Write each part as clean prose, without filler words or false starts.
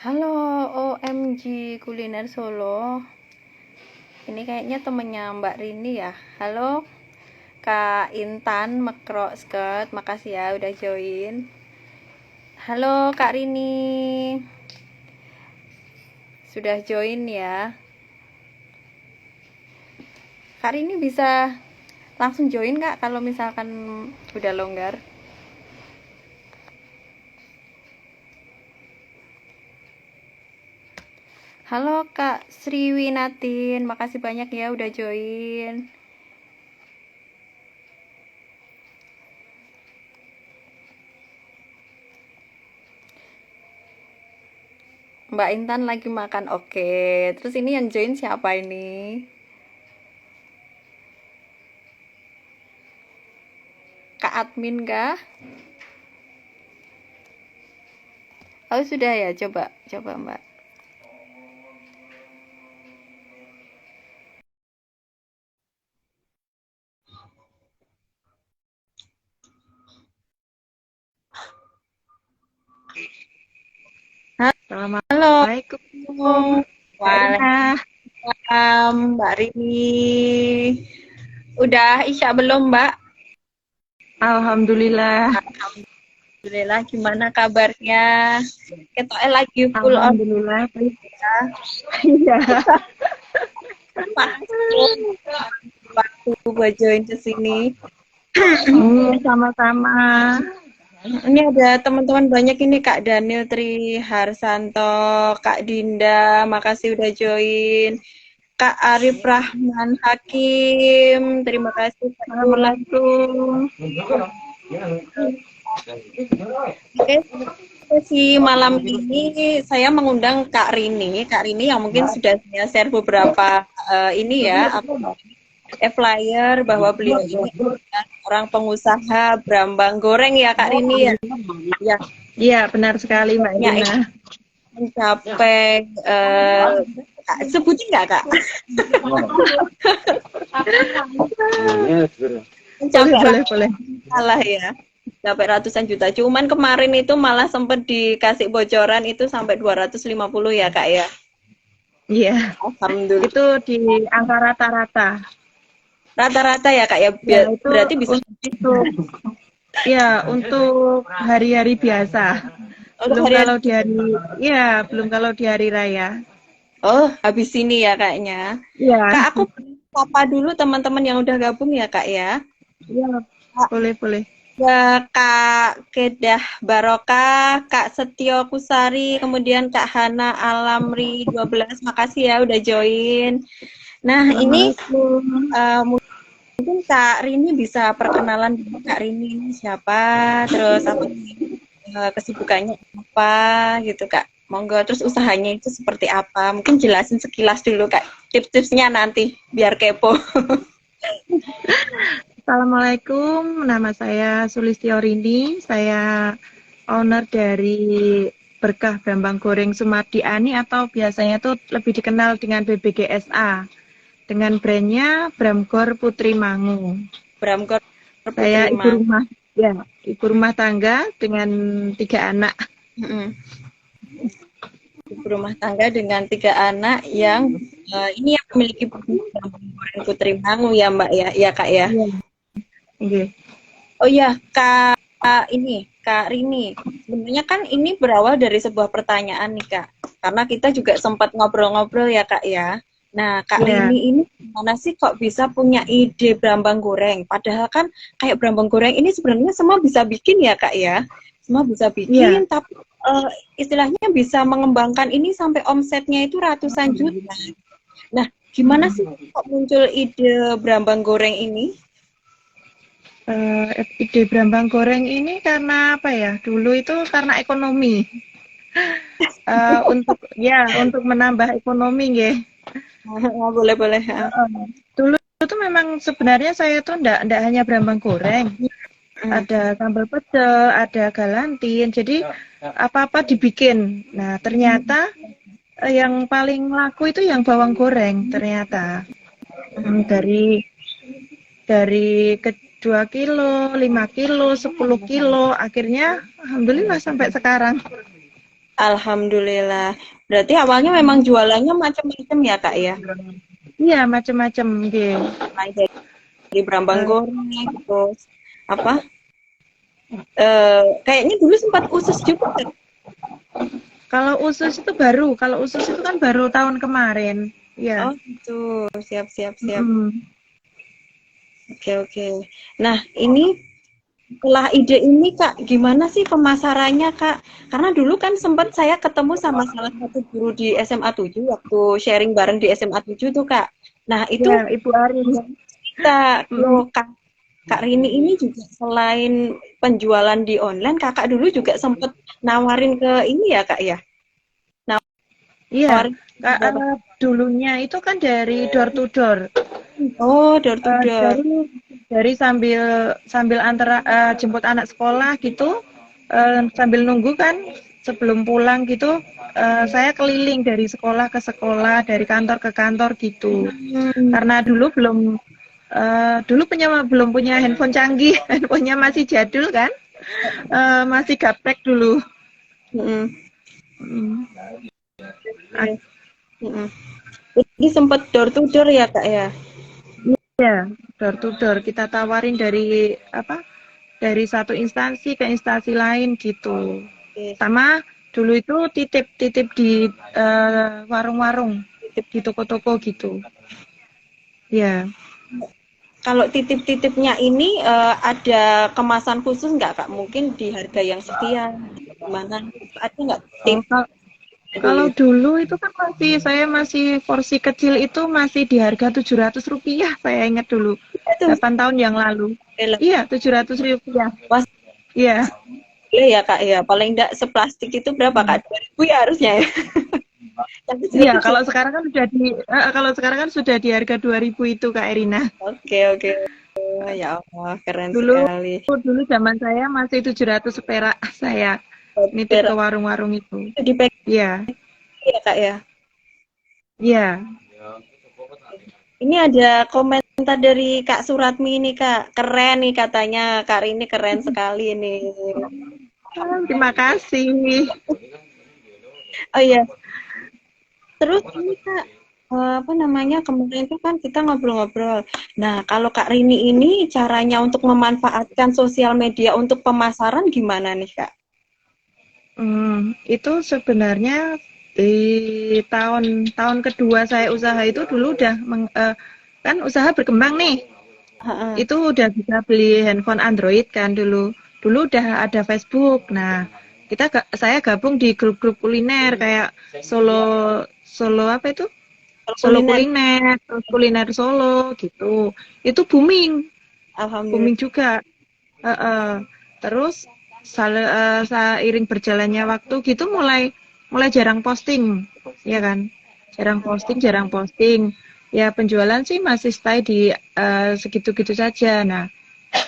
Halo, OMG Kuliner Solo. Ini kayaknya temennya Mbak Rini ya. Halo, Kak Intan Makro Skirt. Makasih ya udah join. Halo, Kak Rini. Sudah join ya. Kak Rini bisa langsung join Kak kalau misalkan udah longgar. Halo Kak Sriwinatin, makasih banyak ya udah join. Mbak Intan lagi makan, oke. Terus ini yang join siapa ini? Kak admin kah? Oh sudah ya, coba Mbak. Halo. Assalamualaikum, Mbak Rina. Waalaikumsalam Mbak Rini. Udah Isya belum Mbak? Alhamdulillah, Alhamdulillah, gimana kabarnya? Kita lagi full on alhamdulillah. ya. Iya, Waktu buat join ke sini. sama-sama. Ini ada teman-teman banyak ini Kak Daniel Tri Harsanto, Kak Dinda, makasih udah join. Kak Arif Rahman Hakim, terima kasih Kak Dula. Assalamualaikum. Oke, sesi malam ini saya mengundang Kak Rini. Kak Rini yang mungkin sudah saya share beberapa ini ya, flyer bahwa beliau ini orang pengusaha brambang goreng ya Kak Rini ya. Ya, Iya, benar sekali, Mbak ya Rina. mencapai sebutin nggak Kak? Mencapai Boleh. salah ya. Sampai ratusan juta. Cuman kemarin itu malah sempat dikasih bocoran itu sampai 250 ya Kak ya. Iya, Alhamdulillah. itu di angka rata-rata. Rata-rata ya Kak ya. Ya, itu Berarti bisa untuk hari-hari biasa. untuk harian. Belum kalau di hari raya. Oh, habis ini ya Kaknya. Iya, Kak, aku sapa dulu teman-teman yang udah gabung ya Kak ya. iya, Kak, boleh. Kak Kedah Barokah, Kak Setio Kusari, kemudian Kak Hana Alamri 12. Makasih ya udah join. Nah, ini Assalamualaikum. mungkin Kak Rini bisa perkenalan dulu Kak Rini ini siapa, terus apa kesibukannya apa gitu Kak. Monggo, terus usahanya itu seperti apa? Mungkin jelasin sekilas dulu Kak. Tips-tipsnya nanti biar kepo. Assalamualaikum, nama saya Sulistiorini. Saya owner dari Berkah Brambang Goreng Sumardi Ani atau biasanya itu lebih dikenal dengan BBGSA dengan brandnya Bramgor Putri Mangu. Bramkor Saya Putri Mang. ibu rumah tangga dengan 3 anak. Ibu rumah tangga dengan 3 anak yang ini yang memiliki Brambang Goreng Putri Mangu ya Mbak ya, ya Kak ya. Iya. Okay. Oh ya Kak ini Kak Rini. Sebenarnya kan ini berawal dari sebuah pertanyaan nih Kak. Karena kita juga sempat ngobrol-ngobrol ya Kak ya. Nah Kak Yeah. Rini ini gimana sih kok bisa punya ide brambang goreng? Padahal kan kayak brambang goreng ini sebenarnya semua bisa bikin ya Kak ya. Semua bisa bikin, tapi istilahnya bisa mengembangkan ini sampai omsetnya itu ratusan juta. Nah, gimana sih kok muncul ide brambang goreng ini? Ide Brambang Goreng ini karena apa ya? Dulu itu karena ekonomi. Untuk menambah ekonomi ya. Boleh-boleh. Dulu itu memang sebenarnya saya tuh ndak hanya Brambang Goreng. Ada sambal pecel, ada galantin. Jadi apa-apa dibikin. Nah, ternyata yang paling laku itu yang bawang goreng ternyata. Dari ke 2 kilo, 5 kilo, 10 kilo, akhirnya alhamdulillah sampai sekarang. Alhamdulillah. Berarti awalnya memang jualannya macam-macam ya Kak ya? Iya, macam-macam nggih. Mulai dari berambang Eh, goreng, terus apa? Kayaknya dulu sempat usus juga Kak? Kalau usus itu baru, kalau usus itu kan baru tahun kemarin. Oh Ya. gitu, siap siap siap. Mm. Oke oke. Nah ini setelah ide ini Kak, gimana sih pemasarannya Kak? Karena dulu kan sempat saya ketemu sama salah satu guru di SMA 7 waktu sharing bareng di SMA 7 tuh Kak. Nah Ya, itu Ibu Arin. Kak, Mm. loh Kak Rini ini juga selain penjualan di online, Kakak dulu juga sempat nawarin ke ini ya Kak ya? Iya, Nawarin Kak, berapa? dulunya itu kan dari door to door. Oh, door to door. Dari sambil sambil antara jemput anak sekolah gitu, sambil nunggu kan sebelum pulang gitu, saya keliling dari sekolah ke sekolah, dari kantor ke kantor gitu. Hmm. Karena dulu belum punya handphone canggih, handphonenya masih jadul kan, masih gaplek dulu. Mm-mm. Mm. Oke. Mm-mm. Jadi sempat door to door ya Kak ya? Ya, door to door kita tawarin dari apa? Dari satu instansi ke instansi lain gitu. Oke. Sama dulu itu titip-titip di warung-warung, di toko-toko gitu. Ya, Kalau titip-titipnya ini ada kemasan khusus nggak Kak? Mungkin di harga yang sekian, gimana? Ada nggak oh, tip dulu kalau itu? dulu itu kan saya masih porsi kecil itu masih di harga Rp700, saya ingat dulu. Itu 8 tahun yang lalu. Iya, Rp700. was Iya. boleh ya Kak ya. Paling enggak seplastik itu berapa Kak? 2.000 ya harusnya ya. Tapi sudah Iya, tujuh. kalau sekarang kan sudah di harga 2.000 itu Kak Erina. Oke oke. Ya Allah, keren Dulu sekali. dulu zaman saya masih 700 perak saya nitip ke Berat warung-warung itu. itu dipakai Iya, ya Kak ya. iya. Ini ada komentar dari Kak Suratmi nih Kak. Keren nih katanya. Kak Rini keren sekali nih. Terima kasih. Oh iya, terus ini Kak, apa namanya, kemarin itu kan kita ngobrol-ngobrol. Nah, kalau Kak Rini ini caranya untuk memanfaatkan sosial media untuk pemasaran gimana nih Kak? Itu sebenarnya di tahun kedua saya usaha itu dulu udah kan usaha berkembang nih. Heeh. Itu udah bisa beli handphone Android kan dulu. Dulu udah ada Facebook. Nah, saya gabung di grup-grup kuliner kayak Solo Solo apa itu? Kalau Solo kuliner, kuliner, terus kuliner Solo gitu. Itu booming, alhamdulillah. booming juga. Heeh. Terus seiring berjalannya waktu gitu mulai mulai jarang posting, ya kan? Jarang posting. Ya penjualan sih masih stay di segitu-gitu saja. Nah,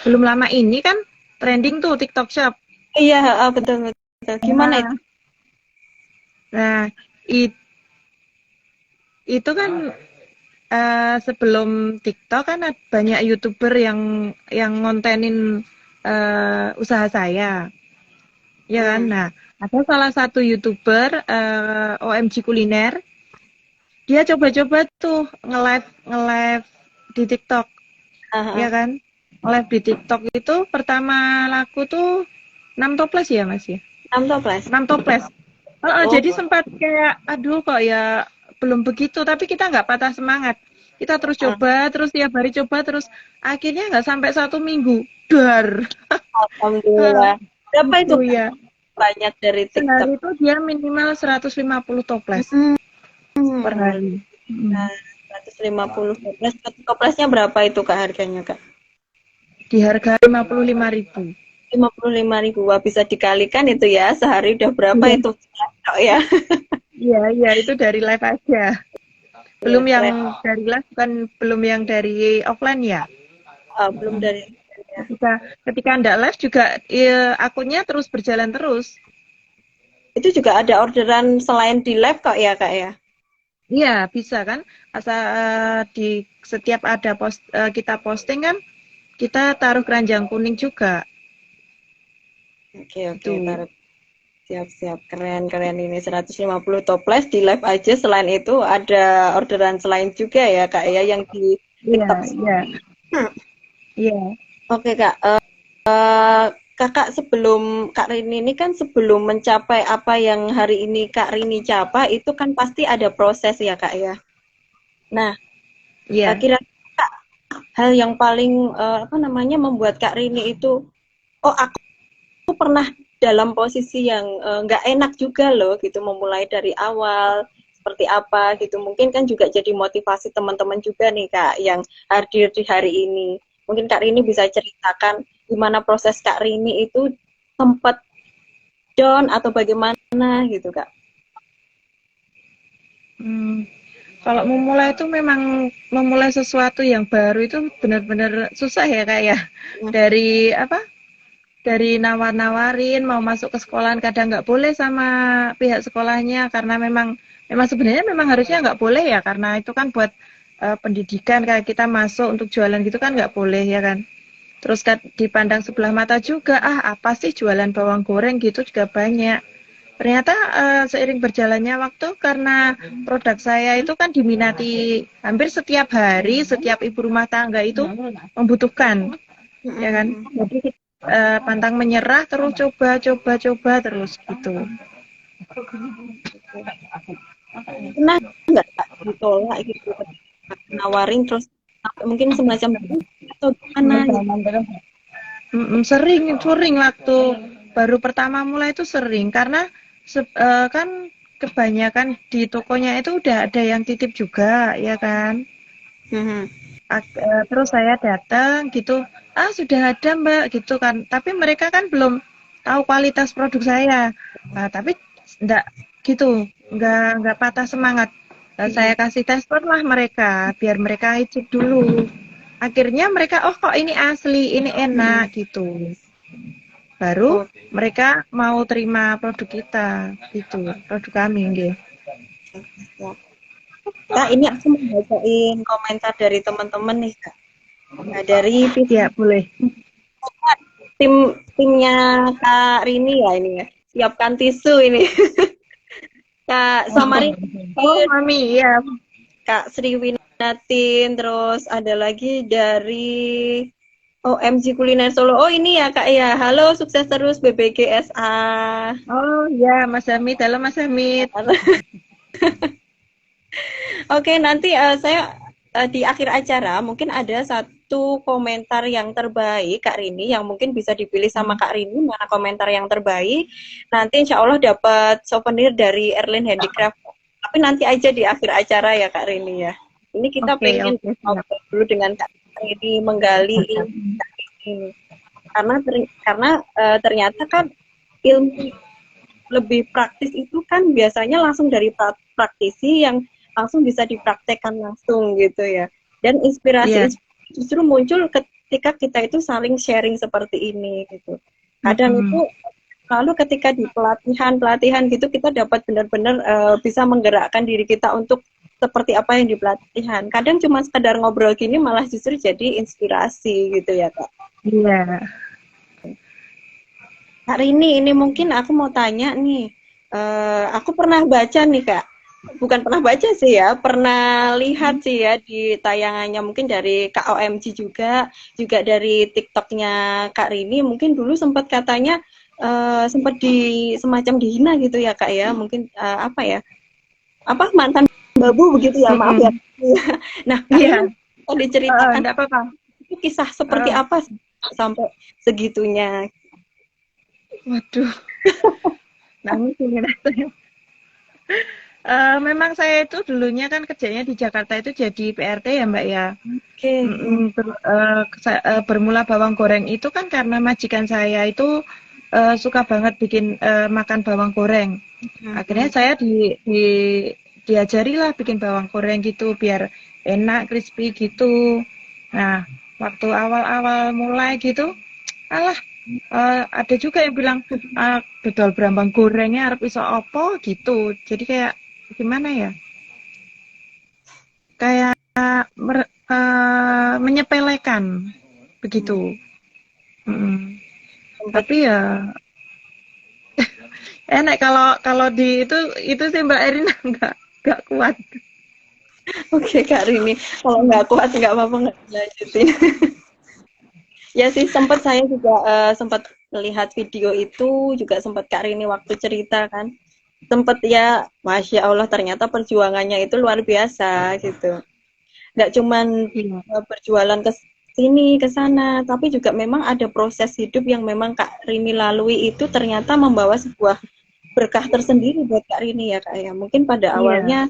belum lama ini kan trending tuh TikTok Shop. Iya, heeh, betul betul. Gimana itu? Nah, nah it- itu kan sebelum TikTok kan banyak YouTuber yang ngontenin usaha saya. Ya kan? Hmm. Nah, ada salah satu YouTuber OMG Kuliner, dia coba-coba tuh nge-live di TikTok, ya Heeh. kan? Nge-live di TikTok itu pertama laku tuh 6 toples ya, Mas ya? 6 toples. 6 toples. Oh, Jadi sempat kayak aduh kok ya belum begitu, tapi kita nggak patah semangat. Kita terus heeh. coba, terus tiap hari coba, terus akhirnya nggak sampai 1 minggu, dar. Alhamdulillah. Berapa itu Gitu Kak? ya. Banyak dari TikTok. Sehari itu dia minimal 150 toples Hmm. per hari. Nah, 150 toples. Satu toplesnya berapa itu Kak harganya Kak? Di harga 55.000. 55.000. Wah, bisa dikalikan itu ya. Sehari udah berapa Iya, itu Kak, ya? iya, iya, itu dari live aja. Iya, Belum yang keren. dari live kan belum yang dari offline ya. Belum dari ya. Ketika ketika Anda live juga ya, akunnya terus berjalan terus. Itu juga ada orderan selain di live kok ya Kak ya? Iya, bisa kan? Asal di setiap ada kita posting kan kita taruh keranjang kuning juga. Oke oke, Itu. taruh. Siap-siap, keren-keren ini 150 toples di live aja. Selain itu ada orderan selain juga ya Kak ya yang di Iya, TikTok. iya, iya. Oke Kak, Kakak sebelum Kak Rini ini kan sebelum mencapai apa yang hari ini Kak Rini capai itu kan pasti ada proses ya Kak ya. Nah, Iya. kira-kira hal yang paling apa namanya membuat Kak Rini itu, oh aku pernah dalam posisi yang nggak enak juga loh gitu, memulai dari awal seperti apa gitu. Mungkin kan juga jadi motivasi teman-teman juga nih Kak yang hadir di hari ini. Mungkin Kak Rini bisa ceritakan gimana proses Kak Rini itu sempat down atau bagaimana gitu Kak. Hmm, kalau memulai itu memang memulai sesuatu yang baru itu benar-benar susah ya Kak ya. Dari apa? Dari nawar-nawarin mau masuk ke sekolahan kadang nggak boleh sama pihak sekolahnya karena memang memang sebenarnya memang harusnya nggak boleh ya karena itu kan buat pendidikan kayak kita masuk untuk jualan gitu kan nggak boleh ya kan. Terus kan dipandang sebelah mata juga, apa sih jualan bawang goreng gitu juga banyak. Ternyata seiring berjalannya waktu karena produk saya itu kan diminati hampir setiap hari, setiap ibu rumah tangga itu membutuhkan, ya kan? Jadi pantang menyerah terus coba terus gitu. Pernah nggak Kak ditolak gitu ketika nawarin terus mungkin semacam atau gimana gitu. Sering waktu baru pertama mulai itu sering karena kan kebanyakan di tokonya itu udah ada yang titip juga ya kan. Hmm. Terus saya datang gitu, sudah ada Mbak gitu kan. Tapi mereka kan belum tahu kualitas produk saya. Nah, tapi enggak gitu, enggak patah semangat. Saya kasih tester lah mereka, biar mereka icip dulu. Akhirnya mereka, oh kok ini asli, ini enak gitu. Baru Oh, mereka mau terima produk kita gitu, produk kami gitu. ya. Kak, ini aku mau bacain komentar dari teman-teman nih Kak. Nah, dari Ya, boleh. timnya Kak Rini ya ini ya. Siapkan tisu ini. Kak Samarin, Oh, Mami, ya. Kak Sri Winatin, terus ada lagi dari OMG Kuliner Solo. Oh ini ya Kak ya. Halo, sukses terus BBGSA. Oh, ya, Mas Hamid. Halo, Mas Hamid. Oke, nanti saya di akhir acara mungkin ada satu komentar yang terbaik Kak Rini yang mungkin bisa dipilih sama Kak Rini mana komentar yang terbaik. Nanti insya Allah dapat souvenir dari Erlin Handicraft. Tapi nanti aja di akhir acara ya Kak Rini ya. Ini kita Oke, pengen oke, siap. ngobrol dulu dengan Kak Rini menggali ilmu Kak Rini. Karena ternyata kan ilmu lebih praktis itu kan biasanya langsung dari praktisi yang langsung bisa dipraktekkan langsung gitu ya. Dan Iya. inspirasi justru muncul ketika kita itu saling sharing seperti ini gitu. Kadang itu lalu ketika di pelatihan gitu kita dapat benar-benar bisa menggerakkan diri kita untuk seperti apa yang di pelatihan. Kadang cuma sekedar ngobrol gini malah justru jadi inspirasi gitu ya Kak. Iya. Kak Rini, ini mungkin aku mau tanya nih. Aku pernah baca nih Kak, bukan pernah baca sih ya, pernah lihat sih ya di tayangannya mungkin dari KOMG juga dari TikToknya Kak Rini. Mungkin dulu sempat katanya sempat semacam dihina gitu ya Kak ya, mungkin apa ya, apa mantan babu begitu ya, maaf ya. Nah Kak Iya. Rini bisa diceritakan Enggak apa-apa. itu kisah seperti apa sih sampai segitunya? Waduh, nangis ini rasanya. Memang saya itu dulunya kan kerjanya di Jakarta itu jadi PRT ya Mbak ya. Oke. Bermula bawang goreng itu kan karena majikan saya itu suka banget bikin makan bawang goreng. Akhirnya saya diajari lah bikin bawang goreng gitu biar enak, crispy gitu. Nah, waktu awal-awal mulai gitu, alah ada juga yang bilang betul berambang gorengnya harus iso opo gitu. Jadi kayak gimana ya? Kayak menyepelekan begitu. Sempat Tapi ya Enak kalau di itu sih Mbak Erina nggak kuat. Oke Kak Rini, kalau nggak kuat nggak apa-apa, nggak lanjutin. Ya sih, sempat saya juga sempat melihat video itu, juga sempat Kak Rini waktu cerita kan, sempat ya, Masya Allah ternyata perjuangannya itu luar biasa gitu. Nggak cuman Iya. berjualan ke sini ke sana, tapi juga memang ada proses hidup yang memang Kak Rini lalui itu ternyata membawa sebuah berkah tersendiri buat Kak Rini ya Kak ya. Mungkin pada Iya. awalnya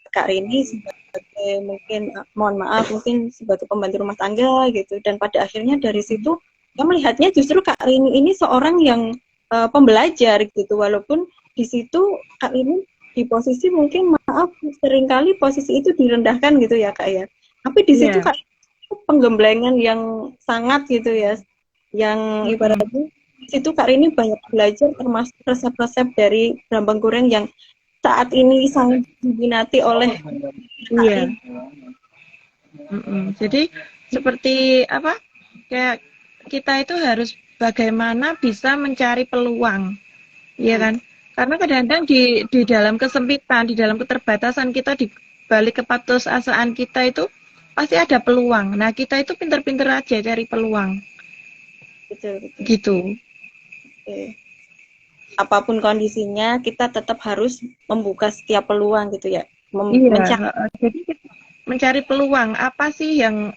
Kak Rini sebagai mungkin mohon maaf mungkin sebagai pembantu rumah tangga gitu, dan pada akhirnya dari situ saya melihatnya justru Kak Rini ini seorang yang pembelajar gitu, walaupun di situ Kak Rini di posisi mungkin maaf seringkali posisi itu direndahkan gitu ya Kak ya, tapi di situ Iya. Kak penggemblengan yang sangat gitu ya, yang Mm-mm. ibaratnya di situ Kak Rini banyak belajar termasuk resep-resep dari Brambang Goreng yang saat ini sangat diminati oleh Kak Iya. Rini. Jadi seperti apa? Kayak kita itu harus bagaimana bisa mencari peluang, ya kan? Karena kadang-kadang di dalam kesempitan, di dalam keterbatasan kita, di balik keputusasaan kita itu pasti ada peluang. Nah, kita itu pinter-pinter aja cari peluang, Betul, betul. gitu. Oke. Apapun kondisinya, kita tetap harus membuka setiap peluang gitu ya. Iya, Mencari. jadi kita mencari peluang apa sih yang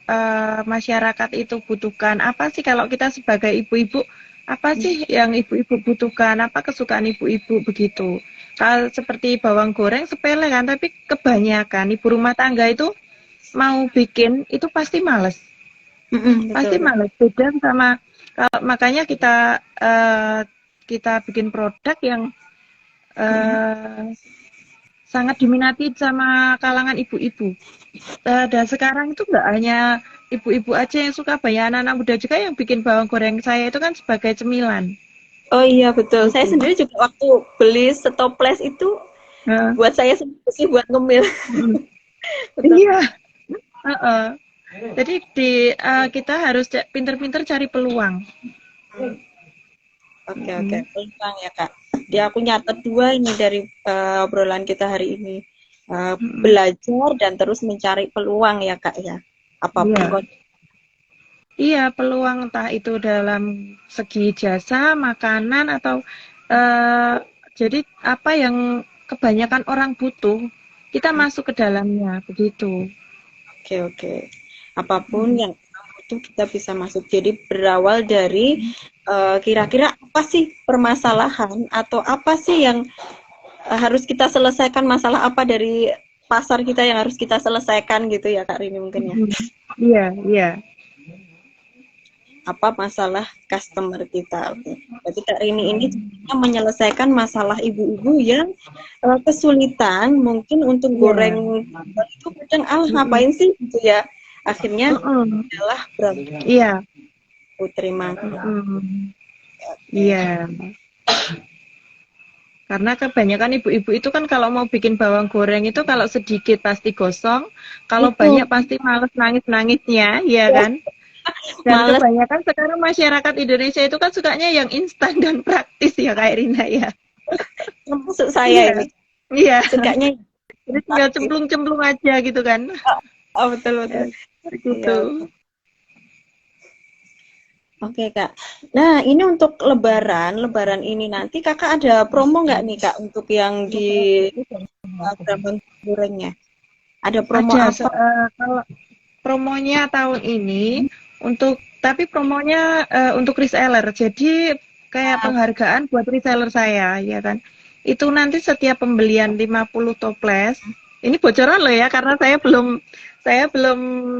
masyarakat itu butuhkan? Apa sih kalau kita sebagai ibu-ibu, apa sih yang ibu-ibu butuhkan? Apa kesukaan ibu-ibu begitu? Kalau seperti bawang goreng sepele kan, tapi kebanyakan ibu rumah tangga itu mau bikin itu pasti males, Betul, pasti betul. males. Beda sama makanya kita bikin produk yang eh, sangat diminati sama kalangan ibu-ibu. Dan sekarang itu nggak hanya ibu-ibu aja yang suka, banyak anak-anak muda juga yang bikin bawang goreng saya itu kan sebagai cemilan. Oh iya betul. Saya Gitu. sendiri juga waktu beli stoples itu Nah, buat saya sendiri sih buat ngemil. Betul. iya, heeh. Jadi kita harus pinter-pinter cari peluang. Oke, oke. Mm. Peluang ya Kak. Dia aku nyatet dua ini dari obrolan kita hari ini. Mm. Belajar dan terus mencari peluang ya Kak ya. Apapun Iya, iya peluang entah itu dalam segi jasa, makanan atau eh, jadi apa yang kebanyakan orang butuh, kita masuk ke dalamnya begitu. oke, oke. Apapun yang itu kita bisa masuk. Jadi berawal dari kira-kira apa sih permasalahan atau apa sih yang harus kita selesaikan, masalah apa dari pasar kita yang harus kita selesaikan gitu ya Kak Rini mungkin ya. Mm. Iya, iya, Apa masalah customer kita. Oke. Jadi Kak Rini ini sebenarnya menyelesaikan masalah ibu-ibu yang kesulitan mungkin untuk iya. goreng itu kadang Mm-mm. ngapain sih gitu ya. Akhirnya Mm-mm. adalah Brambang Iya. Putri Mangga. Mm-mm. Oke. Iya. Karena kebanyakan ibu-ibu itu kan kalau mau bikin bawang goreng itu kalau sedikit pasti gosong, kalau Itu banyak pasti males nangis-nangisnya, ya ya, kan? Dan males kebanyakan sekarang masyarakat Indonesia itu kan sukanya yang instan dan praktis ya kayak Rina ya. termasuk saya Iya, ini iya. sukanya Jadi tinggal praktis. cemplung-cemplung aja gitu kan. Oh, betul, betul. Ya, Iya. gitu. Oke Kak. Nah ini untuk Lebaran ini nanti Kakak ada promo nggak nih Kak untuk yang di Brambang gorengnya? Ada promo Ada apa? kalau promonya tahun ini tapi promonya untuk reseller. Jadi kayak penghargaan buat reseller saya, ya kan. Itu nanti setiap pembelian 50 toples. Ini bocoran loh ya karena saya belum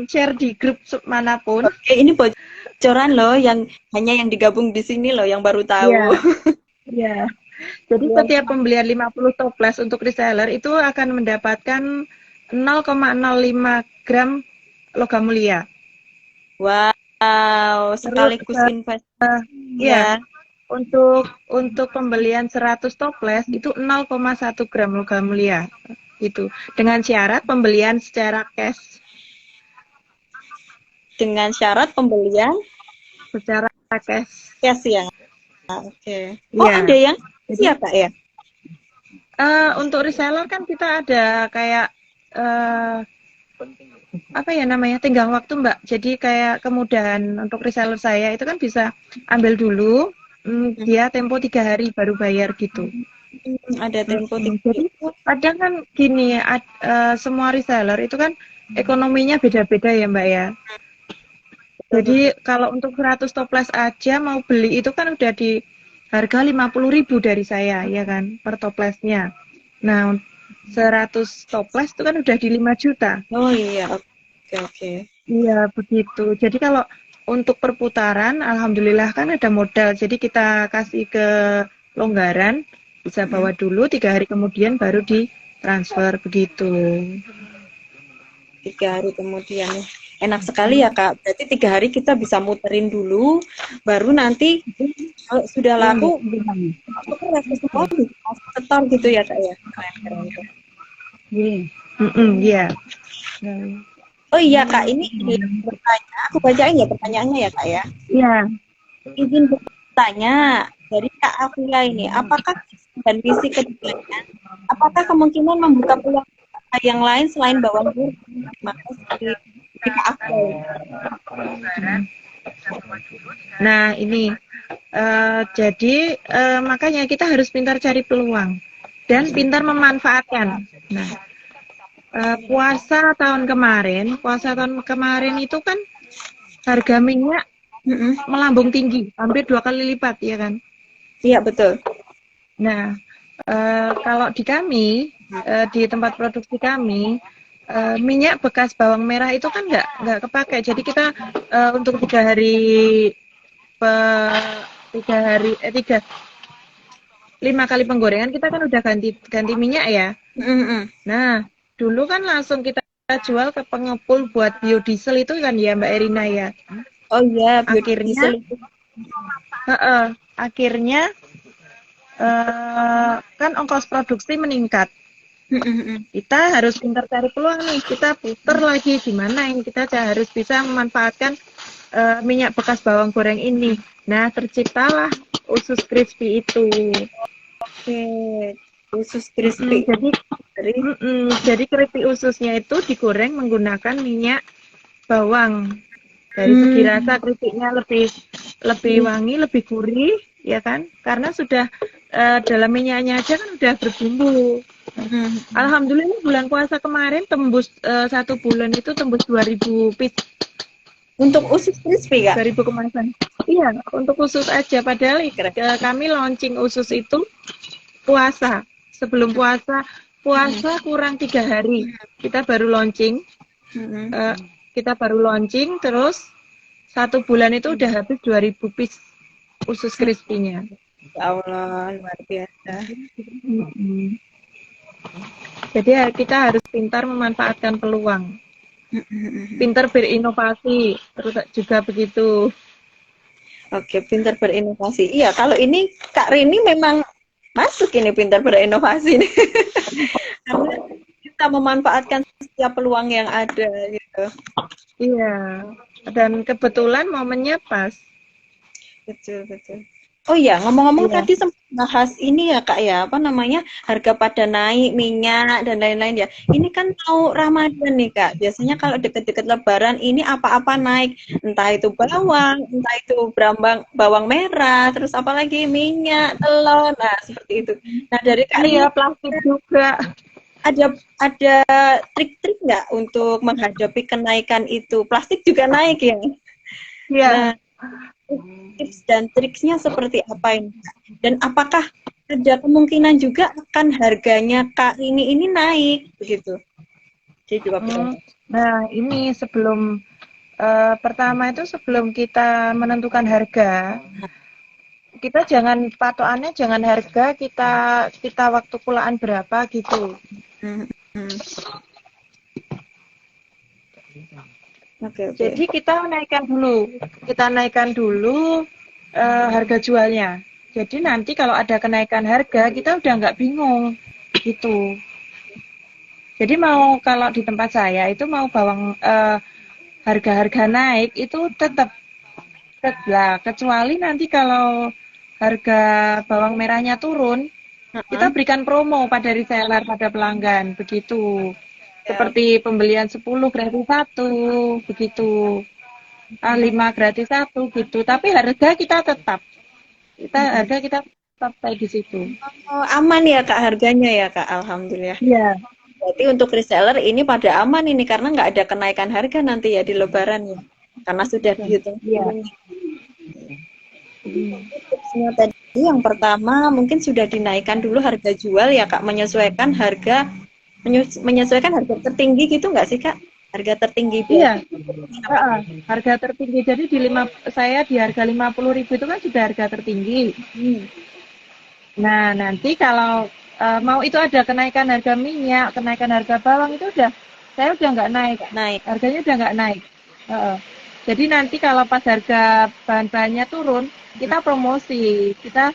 share di grup manapun. Oke, ini bocoran loh yang hanya yang digabung di sini loh yang baru tahu. Iya, iya. Jadi Luar setiap pembelian 50 toples untuk reseller itu akan mendapatkan 0,05 gram logam mulia. Wow, Terus sekaligus investasi ya, ya. untuk pembelian 100 toples itu 0,1 gram logam mulia. Itu dengan syarat pembelian secara cash, Dengan syarat pembelian secara cash. cash ya. Oke. Oh, Iya. ada yang Jadi siap Kak ya? Untuk reseller kan kita ada kayak apa ya namanya, tenggang waktu Mbak. Jadi kayak kemudahan untuk reseller saya itu kan bisa ambil dulu, dia tempo 3 hari baru bayar gitu. Ada tempo Jadi kadang kan gini, semua reseller itu kan ekonominya beda-beda ya Mbak ya. Jadi kalau untuk 100 toples aja mau beli itu kan udah di harga 50.000 dari saya ya kan per toplesnya. Nah, 100 toples itu kan udah di 5 juta. Oh iya, oke oke. Iya, begitu. Jadi kalau untuk perputaran, alhamdulillah kan ada modal. Jadi kita kasih ke longgaran, bisa bawa dulu, 3 hari kemudian baru ditransfer begitu. 3 hari kemudian. Enak sekali ya Kak. Berarti 3 hari kita bisa muterin dulu, baru nanti kalau sudah laku, aku kan laku semua setor gitu ya Kak ya. Iya. Oh iya Kak, ini bertanya. Aku bacain ya pertanyaannya ya Kak ya. Iya. Izin bertanya dari Kak Afia ini, apakah dan misi keduanya, apakah kemungkinan membuka peluang yang lain selain bawang putih? Makasih Kak Afia. Nah, ini jadi makanya kita harus pintar cari peluang dan pintar memanfaatkan. Nah, puasa tahun kemarin itu kan harga minyak melambung tinggi, hampir 2 kali lipat, ya kan? Iya, betul. Nah, kalau di kami, di tempat produksi kami, minyak bekas bawang merah itu kan nggak kepakai. Jadi kita untuk 5 kali penggorengan kita kan udah ganti minyak ya. Nah, dulu kan langsung kita jual ke pengepul buat biodiesel itu kan ya Mbak Erina ya. Oh iya, biodiesel itu. Akhirnya kan ongkos produksi meningkat. Kita harus pintar cari peluang nih. Kita putar lagi gimana ini kita harus bisa memanfaatkan minyak bekas bawang goreng ini. Nah, terciptalah usus crispy itu. Oke, usus crispy. Jadi keripik ususnya itu digoreng menggunakan minyak bawang. Dari segi rasa keripiknya lebih wangi, lebih gurih, ya kan? Karena sudah dalam minyaknya aja kan udah berbumbu. Alhamdulillah bulan puasa kemarin tembus 1 bulan itu tembus 2.000 piece. Untuk usus crispy Kak? 2.000 kemasan. Iya, untuk usus aja. Padahal kami launching usus itu puasa. Sebelum puasa kurang 3 hari. Kita baru launching. Kita baru launching, terus 1 bulan itu udah habis 2.000 piece usus crispy-nya. Ya Allah, luar biasa. Jadi kita harus pintar memanfaatkan peluang. Pintar berinovasi, terus juga begitu. Oke, pintar berinovasi. Iya, kalau ini Kak Rini memang masuk ini pintar berinovasi nih. Karena kita memanfaatkan setiap peluang yang ada gitu. Iya, dan kebetulan momennya pas. Betul. Oh iya, ngomong-ngomong tadi sempat bahas ini ya Kak ya, apa namanya, harga pada naik, minyak, dan lain-lain ya. Ini kan mau Ramadan nih Kak, biasanya kalau deket-deket Lebaran ini apa-apa naik, entah itu bawang, entah itu bawang merah, terus apalagi minyak, telur, nah seperti itu. Nah dari Kak Rini, plastik juga. Ada trik-trik nggak untuk menghadapi kenaikan itu? Plastik juga naik ya? Iya. Nah, tips dan triksnya seperti apa ini? Dan apakah ada kemungkinan juga akan harganya Kak ini naik begitu? Jadi jawab Nah, ini sebelum pertama itu sebelum kita menentukan harga, kita jangan patokannya jangan harga kita waktu pulaan berapa gitu. Okay. Jadi kita naikkan dulu harga jualnya. Jadi nanti kalau ada kenaikan harga kita udah nggak bingung gitu. Jadi kalau di tempat saya itu mau bawang harga-harga naik itu tetap lah. Kecuali nanti kalau harga bawang merahnya turun kita berikan promo pada reseller, pada pelanggan, begitu. Seperti pembelian 10 gratis 1, begitu. 5 gratis 1, gitu. Tapi harga kita tetap. Harga kita tetap kayak di situ. Oh, aman ya Kak harganya ya Kak, alhamdulillah. Iya. Berarti untuk reseller ini pada aman ini karena nggak ada kenaikan harga nanti ya di Lebaran ya, karena sudah dihitung sebelumnya. Tipsnya tadi yang pertama mungkin sudah dinaikkan dulu harga jual ya Kak, menyesuaikan harga tertinggi gitu nggak sih Kak? Harga tertinggi Iya. Harga tertinggi. Jadi saya di harga 50.000 itu kan sudah harga tertinggi. Nah, nanti kalau mau itu ada kenaikan harga minyak, kenaikan harga bawang itu saya udah nggak naik. Harganya udah nggak naik. Jadi nanti kalau pas harga bahan-bahannya turun, kita promosi, kita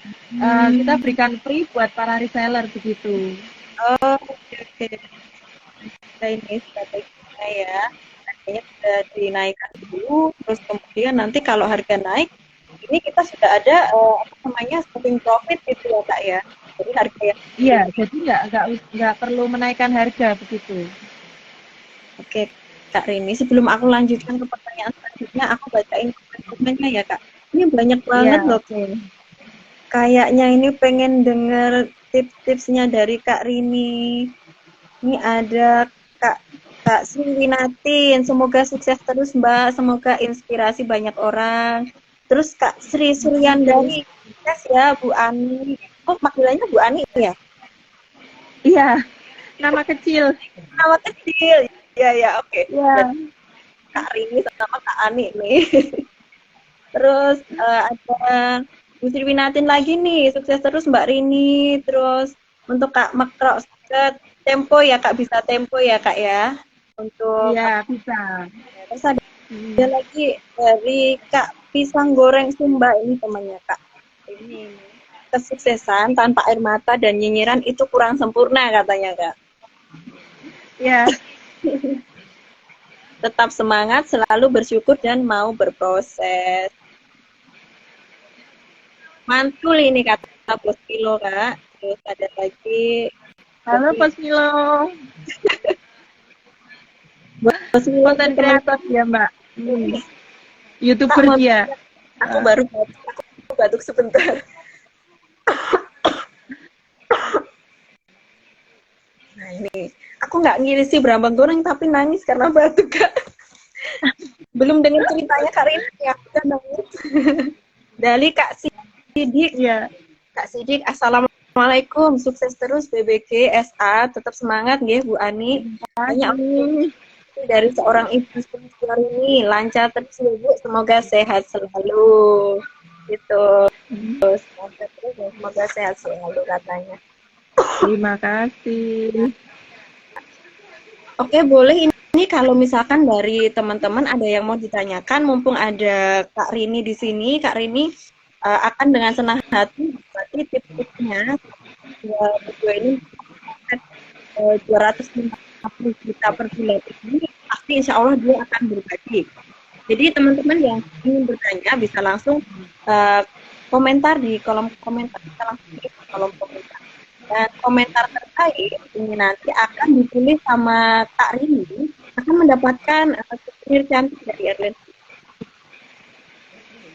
berikan free buat para reseller begitu. Oh, oke. Ini strateginya ya, harganya sudah dinaikkan dulu, terus kemudian nanti kalau harga naik, ini kita sudah ada stopping profit gitu ya Kak ya. Jadi harga yang jadi nggak perlu menaikkan harga begitu. Oke, Kak Rini, sebelum aku lanjutkan ke pertanyaan selanjutnya, aku bacain komennya ya Kak. Ini banyak banget loh. Kayaknya ini pengen denger tips-tipsnya dari Kak Rini. Ini ada Kak Sri Winatin, semoga sukses terus Mbak, semoga inspirasi banyak orang. Terus Kak Sri Suryandari, sukses ya Bu Ani. Oh, panggilannya Bu Ani ya? Iya, nama kecil. Nama kecil. Ya, oke. Ya. Kak Rini sama Kak Ani nih. Terus ada Bu Sri Winatin lagi nih, sukses terus Mbak Rini. Terus untuk Kak Makro, tempo ya Kak, bisa tempo ya Kak ya. Untuk Iya, bisa. Terus ada lagi dari Kak Pisang Goreng Sumba, ini temannya Kak. Ini kesuksesan tanpa air mata dan nyinyiran itu kurang sempurna katanya Kak. Ya. Tetap semangat, selalu bersyukur dan mau berproses. Mantul ini kata Bos Milo Kak. Terus ada lagi. Halo Bos Milo. Bos Milo konten kreator ya Mbak. YouTuber dia. Aku baru batuk sebentar. Nah ini, aku nggak ngirisi berambang goreng tapi nangis karena batuk Kak. Belum dengar ceritanya Kak Rini ya, udah nangis. Dari Kak Sidik. Ya. Kak Sidik, assalamualaikum, sukses terus BBG SA, tetap semangat nggih Bu Ani. Banyak dari seorang ibu seperti ini, lancar terus Bu, semoga sehat selalu. Gitu. Semoga terus dan semoga sehat selalu katanya. Terima kasih. Oke, boleh ini kalau misalkan dari teman-teman ada yang mau ditanyakan, mumpung ada Kak Rini di sini, Kak Rini akan dengan senang hati berbagi tips-tipsnya. Video ini 250 juta per bulan ini, pasti insya Allah dia akan berbagi. Jadi teman-teman yang ingin bertanya bisa langsung komentar di kolom komentar, kita langsung di kolom komentar. Dan komentar terkait ini nanti akan ditulis sama Kak Rini, akan mendapatkan souvenir cantik dari Erlen.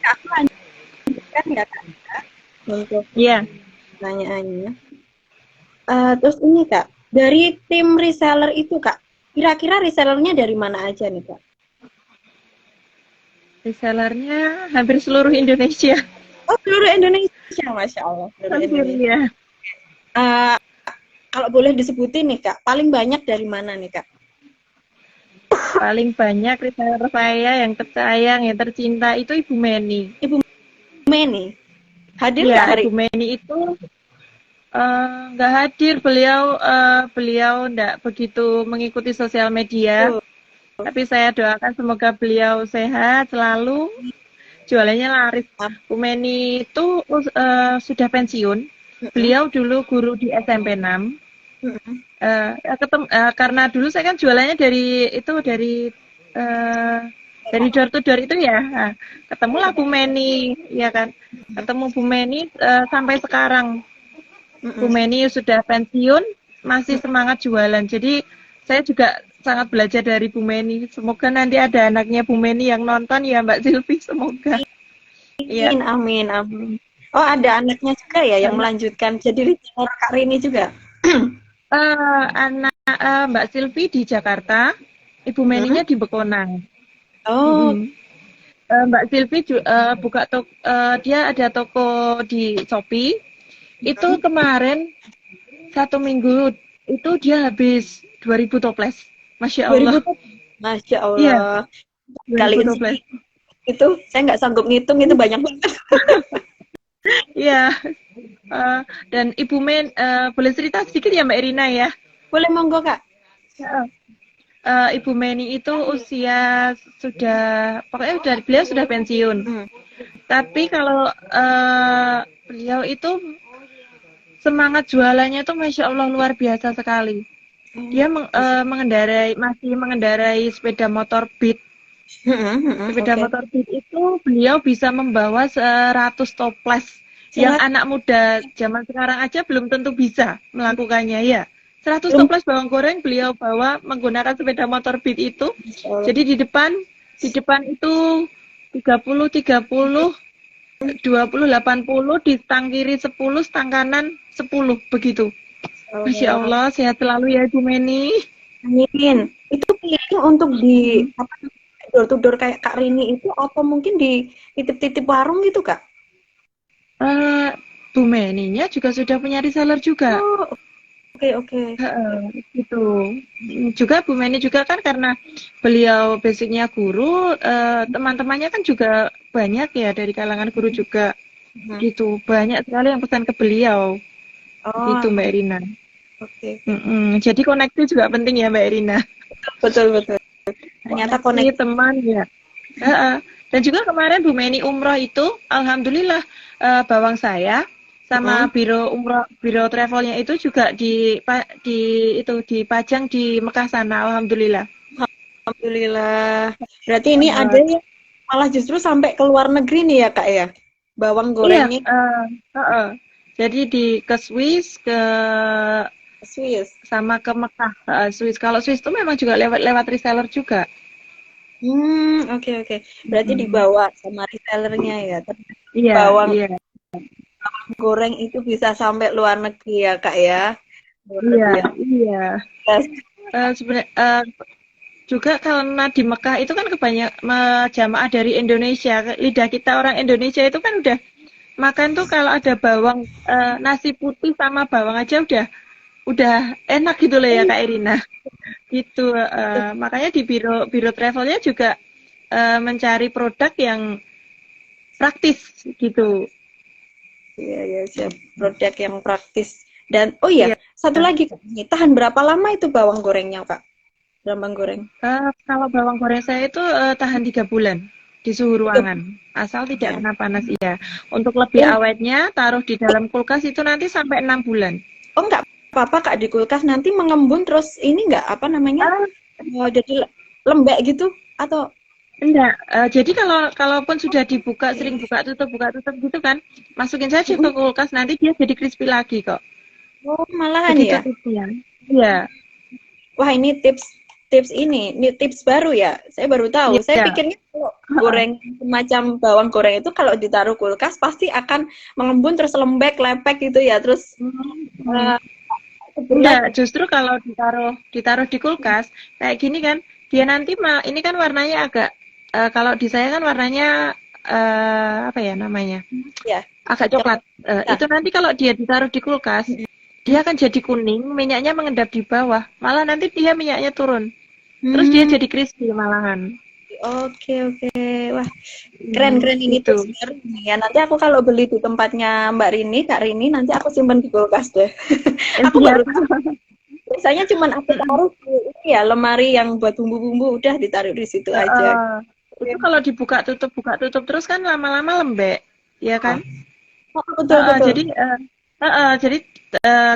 Aku lanjutkan ya Kak untuk pertanyaannya. Terus ini Kak, dari tim reseller itu Kak, kira-kira resellernya dari mana aja nih Kak? Resellernya hampir seluruh Indonesia. Oh, seluruh Indonesia, Masya Allah. Hampir ya. Kalau boleh disebutin nih Kak, paling banyak dari mana nih Kak? Paling banyak reseller saya yang tersayang, yang tercinta itu Ibu Meni. Ibu Meni? Hadir ya, hari? Ibu Meni itu nggak hadir, beliau nggak begitu mengikuti sosial media. Tapi saya doakan semoga beliau sehat selalu, jualannya laris. Bu Meni itu sudah pensiun. Beliau dulu guru di SMP 6. Karena dulu saya kan jualannya dari door to door itu ya. Nah, ketemulah Bu Meni, ya kan. Ketemu Bu Meni sampai sekarang. Bu Meni sudah pensiun, masih semangat jualan. Jadi saya juga sangat belajar dari Bu Meni. Semoga nanti ada anaknya Bu Meni yang nonton ya Mbak Silvi, semoga. Iya. Amin, amin, amin. Oh, ada anaknya juga ya yang melanjutkan jadi retailer Kak Rini juga. Anak Mbak Silvi di Jakarta, Ibu Meninya di Bekonang. Oh, Mbak Silvi buka toko, dia ada toko di Shopee. Itu kemarin 1 minggu itu dia habis 2000 toples. Masya Allah. 2000. Masya Iya, Allah. 2000 Kaliin toples. itu saya nggak sanggup ngitung, itu banyak banget. Iya. Dan Ibu Men boleh cerita sedikit ya Mbak Irina ya? Boleh, monggo Kak. Ibu Meni itu usia pokoknya beliau sudah pensiun. Tapi kalau beliau itu semangat jualannya itu Masya Allah luar biasa sekali. Dia masih mengendarai sepeda motor Beat. Sepeda motor Beat itu beliau bisa membawa 100 toples. Yang anak muda zaman sekarang aja belum tentu bisa melakukannya ya. 100 toples bawang goreng beliau bawa menggunakan sepeda motor Beat itu. Jadi di depan itu 30 30 20 80, di stang kiri 10, stang kanan 10 begitu. Masya Allah, sehat selalu ya Ibu Meni. Amin. Itu pilih untuk di door to door kayak Kak Rini itu, atau mungkin di titip-titip warung gitu Kak? Bu Meninya juga sudah punya reseller juga. Oh, oke. Gitu. Juga Bu Meni juga kan karena beliau basicnya guru, teman-temannya kan juga banyak ya dari kalangan guru juga. Gitu. Banyak sekali yang pesan ke beliau. Gitu Mbak Irina. Oke. Jadi koneksi juga penting ya Mbak Irina. Betul. Ternyata koneksi teman ya. Dan juga kemarin Bu Meni umroh itu, alhamdulillah bawang saya sama biro travelnya itu juga dipajang di Mekah sana, alhamdulillah. Alhamdulillah. Berarti ini ada yang malah justru sampai ke luar negeri nih ya Kak ya, bawang gorengnya. Iya. Jadi ke Swiss, sama ke Mekah. Swiss. Kalau Swiss itu memang juga lewat reseller juga. Oke. Berarti dibawa sama resellernya ya. Iya. Bawang goreng itu bisa sampai luar negeri ya Kak ya. Iya. Sebenarnya juga karena di Mekah itu kan jamaah dari Indonesia. Lidah kita orang Indonesia itu kan udah makan tuh kalau ada bawang, nasi putih sama bawang aja udah enak gitu loh ya Kak Irina. Gitu. Makanya di biro travelnya juga mencari produk yang praktis gitu. Iya, siap. Produk yang praktis. Dan satu lagi Kak, tahan berapa lama itu bawang gorengnya Kak? Bawang goreng. Kalau bawang goreng saya itu tahan 3 bulan di suhu ruangan, asal tidak kena panas ya. Untuk lebih awetnya taruh di dalam kulkas itu nanti sampai 6 bulan. Oh, enggak apa-apa Kak, di kulkas nanti mengembun terus ini enggak apa namanya? Jadi lembek gitu atau enggak? Jadi kalaupun sudah dibuka, sering buka tutup gitu kan, masukin saja ke kulkas, nanti dia jadi crispy lagi kok. Oh, malahan begitu ya? Tipsnya. Iya. Wah, ini tips baru ya. Saya baru tahu. Saya pikirnya kalau goreng semacam bawang goreng itu kalau ditaruh kulkas pasti akan mengembun terus lembek, lepek gitu ya. Terus enggak, justru kalau ditaruh di kulkas kayak gini kan, dia nanti ini kan warnanya agak kalau di saya kan warnanya apa ya namanya? Ya. Agak coklat. Itu nanti kalau dia ditaruh di kulkas, dia akan jadi kuning, minyaknya mengendap di bawah. Malah nanti dia minyaknya turun. Terus dia jadi crispy malahan. Oke. Wah, keren ini tuh. Ya, nanti aku kalau beli di tempatnya Mbak Rini, Kak Rini, nanti aku simpan di kulkas deh. Aku baru biasanya cuma aku taruh di lemari yang buat bumbu-bumbu, udah ditaruh di situ aja. Itu kalau dibuka tutup terus kan lama-lama lembek, ya kan? Betul. Jadi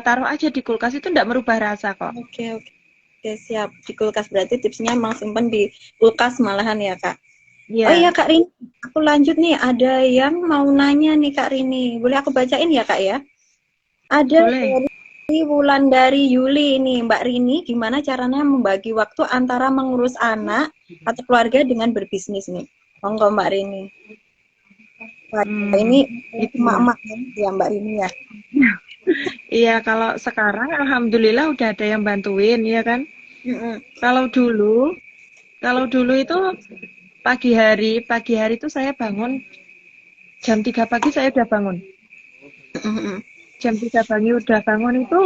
taruh aja di kulkas itu enggak merubah rasa kok. Oke, siap. Di kulkas berarti tipsnya emang simpen di kulkas malahan ya Kak. Yeah. Oh iya Kak Rini, aku lanjut nih. Ada yang mau nanya nih Kak Rini. Boleh aku bacain ya Kak ya? Ada Boleh. dari Wulandari Yuli ini, Mbak Rini, gimana caranya membagi waktu antara mengurus anak atau keluarga dengan berbisnis nih? Monggo Mbak Rini. Wah, ini Gitu ya. emak-emak ya Mbak Rini ya. Iya, kalau sekarang alhamdulillah udah ada yang bantuin, ya kan? Mm-mm. Kalau dulu, kalau dulu itu pagi hari itu saya bangun jam 3 pagi saya udah bangun. Mm-mm. Jam 3 pagi udah bangun itu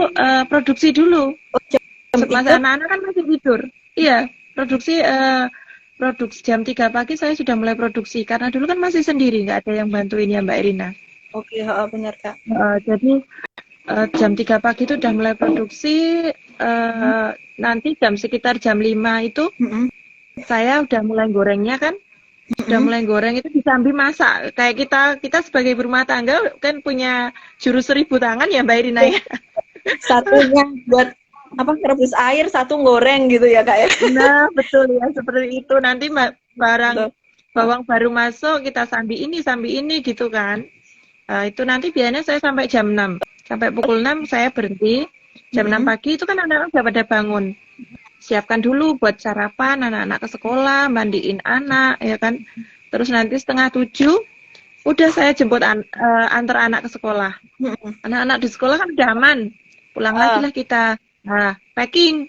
produksi dulu. Oh, jam Masa 3. anak-anak kan masih tidur. Iya, produksi jam 3 pagi saya sudah mulai produksi karena dulu kan masih sendiri, nggak ada yang bantuin ya Mbak Irina. Oke, benar Kak. Jadi jam 3 pagi itu udah mulai produksi, nanti sekitar jam 5 itu Mm-mm. saya udah mulai gorengnya kan. Udah Mm-mm. mulai goreng itu disambi masak. Kayak kita sebagai berumah tangga kan punya jurus 1000 tangan ya Mbak Irina ya. Satunya buat apa rebus air, satu goreng gitu ya Kak ya. Nah, betul ya seperti itu. Nanti barang Betul. bawang baru masuk kita sambi ini gitu kan. Itu nanti biasanya saya sampai jam 6. Sampai pukul 6 saya berhenti. Jam 6 Mm-mm. pagi itu kan anak-anak udah pada bangun. Siapkan dulu buat sarapan anak-anak ke sekolah, mandiin anak ya kan. Terus nanti setengah 7 udah saya jemput antar anak ke sekolah. Mm-mm. Anak-anak di sekolah kan udah aman. Pulang lagi lah kita. Nah, packing.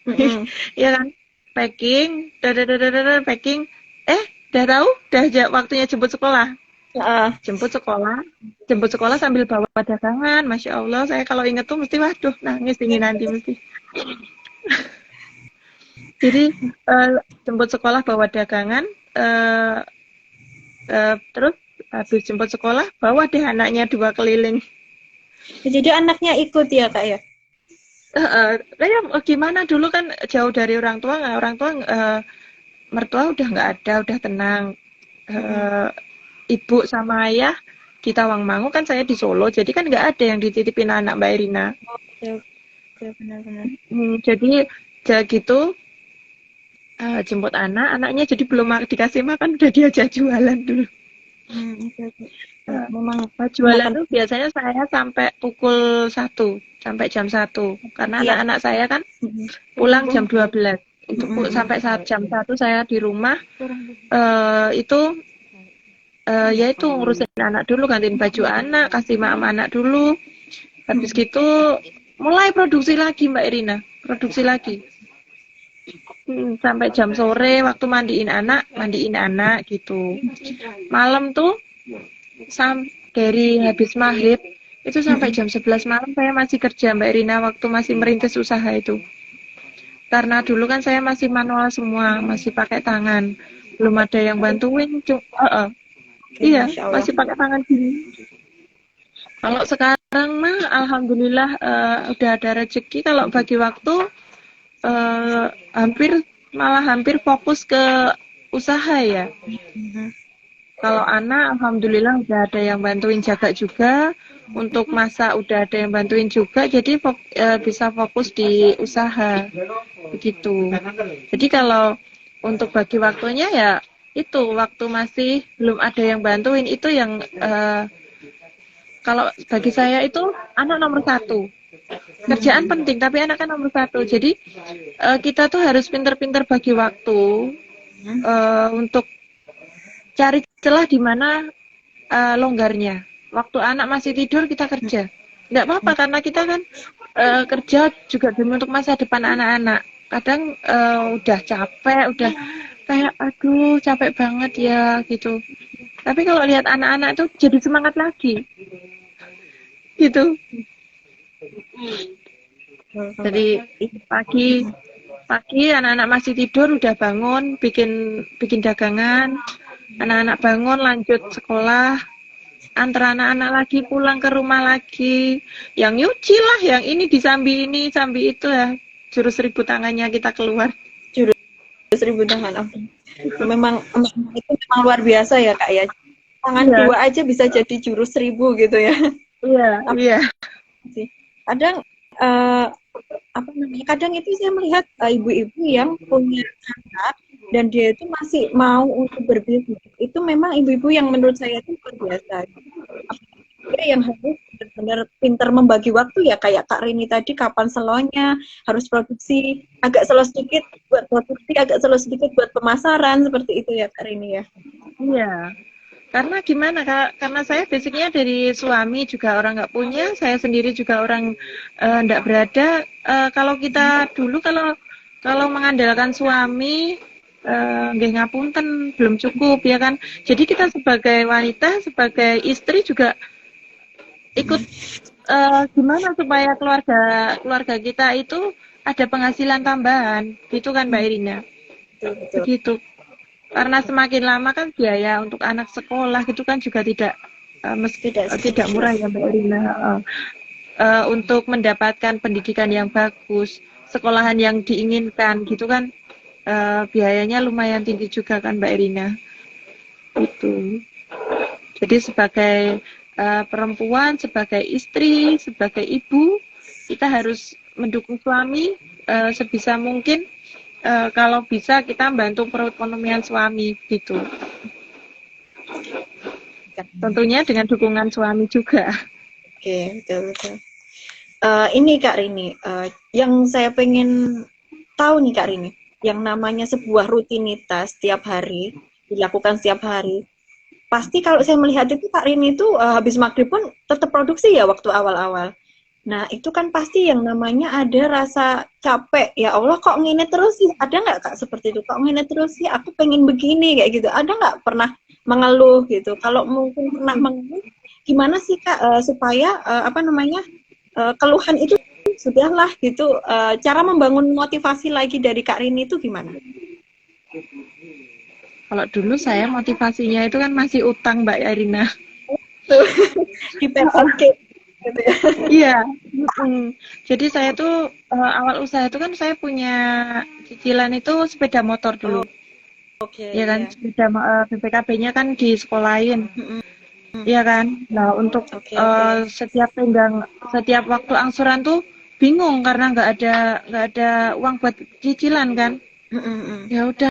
Mm-mm. Ya kan? Packing, packing. Udah tahu? Waktunya jemput sekolah. Ah, Jemput sekolah sambil bawa dagangan. Masya Allah, saya kalau inget tuh mesti waduh, nangis ini nanti mesti. Jadi jemput sekolah bawa dagangan, terus habis jemput sekolah bawa deh anaknya 2 keliling. jadi anaknya ikut ya Kak ya. Ya, gimana dulu kan jauh dari orang tua, mertua udah nggak ada, udah tenang. Mm-mm. Ibu sama ayah di Tawangmangu kan saya di Solo, jadi kan nggak ada yang dititipin anak Mbak Irina. Oke, oke, benar-benar. Jadi gitu jemput anaknya jadi belum dikasih makan udah diajak jualan dulu. Oke, oke. Memang Jualan makan tuh biasanya saya sampai pukul 1, sampai jam 1. Karena siang. anak-anak saya kan Mm-mm. pulang jam 12. Itu Mm-mm. sampai jam 1 saya di rumah. Itu yaitu ngurusin anak dulu, gantiin baju anak, kasih makan anak dulu. Habis gitu mulai produksi lagi Mbak Irina, produksi lagi. Sampai jam sore waktu mandiin anak gitu. Malam tuh dari habis maghrib itu sampai jam 11 malam saya masih kerja Mbak Irina waktu masih merintis usaha itu. Karena dulu kan saya masih manual semua, masih pakai tangan. Belum ada yang bantuin. Iya, Masya Allah. masih pakai tangan gini. Kalau sekarang mah alhamdulillah udah ada rezeki. Kalau bagi waktu hampir fokus ke usaha ya. Mhm. Kalau anak alhamdulillah udah ada yang bantuin jaga juga. Untuk masak udah ada yang bantuin juga. Jadi bisa fokus di usaha. Begitu. Jadi kalau untuk bagi waktunya ya itu waktu masih belum ada yang bantuin itu yang kalau bagi saya itu anak nomor 1. Kerjaan penting tapi anak kan nomor 1. Jadi kita tuh harus pinter-pinter bagi waktu untuk cari celah di mana longgarnya. Waktu anak masih tidur kita kerja. Nggak apa-apa karena kita kan kerja juga demi untuk masa depan anak-anak. Kadang udah capek, udah kayak aduh capek banget ya gitu. Tapi kalau lihat anak-anak tuh jadi semangat lagi. Gitu. Jadi pagi anak-anak masih tidur udah bangun bikin dagangan. Anak-anak bangun lanjut sekolah. Antar anak-anak lagi pulang ke rumah lagi. Yang nyuci lah, yang ini disambi ini, sambi itu ya. Jurus 1000 tangannya kita keluar. Jurus 1000 tangan. Memang itu memang luar biasa ya Kak ya. Tangan dua aja bisa jadi jurus 1000 gitu ya. Iya. Kadang apa namanya? Kadang itu saya melihat ibu-ibu yang punya anak dan dia itu masih mau untuk berbisnis. Itu memang ibu-ibu yang menurut saya itu luar biasa. Dia yang harus benar-benar pinter membagi waktu ya, kayak Kak Rini tadi, kapan slownya, harus produksi, agak slow sedikit buat produksi, agak slow sedikit buat pemasaran, seperti itu ya Kak Rini ya. Iya. Karena gimana, Kak? Karena saya basicnya dari suami juga orang nggak punya, saya sendiri juga orang nggak berada. Kalau kita dulu kalau mengandalkan suami, nggih ngapunten belum cukup ya kan. Jadi kita sebagai wanita, sebagai istri juga ikut gimana supaya keluarga kita itu ada penghasilan tambahan, gitu kan Mbak Irina? Betul. Begitu. Karena semakin lama kan biaya untuk anak sekolah gitu kan juga tidak murah ya Mbak Irina. Untuk mendapatkan pendidikan yang bagus, sekolahan yang diinginkan gitu kan, biayanya lumayan tinggi juga kan Mbak Irina. Itu. Jadi sebagai perempuan, sebagai istri, sebagai ibu, kita harus mendukung suami sebisa mungkin. Kalau bisa kita bantu perekonomian suami gitu. Tentunya dengan dukungan suami juga. Oke, betul. Ini Kak Rini, yang saya pengen tahu nih Kak Rini, yang namanya sebuah rutinitas setiap hari, dilakukan setiap hari. Pasti kalau saya melihat itu Kak Rini itu habis maghrib pun tetap produksi ya waktu awal-awal. Nah, itu kan pasti yang namanya ada rasa capek. Ya Allah, kok ngene terus sih? Ada nggak Kak seperti itu? Kok ngene terus sih? Aku pengen begini, kayak gitu. Ada nggak pernah mengeluh gitu? Kalau mungkin pernah mengeluh, gimana sih Kak supaya keluhan itu sudahlah gitu. Cara membangun motivasi lagi dari Kak Rini itu gimana? Kalau dulu saya motivasinya itu kan masih utang Mbak Irina. Di PPK. Gitu ya. Iya. Jadi saya tuh awal usaha itu kan saya punya cicilan itu sepeda motor dulu. Oke. Ya kan, Iya. sepeda BPKB-nya kan di sekolahin. Iya kan. Nah, untuk Oke. setiap waktu angsuran tuh bingung karena nggak ada uang buat cicilan kan. Ya udah,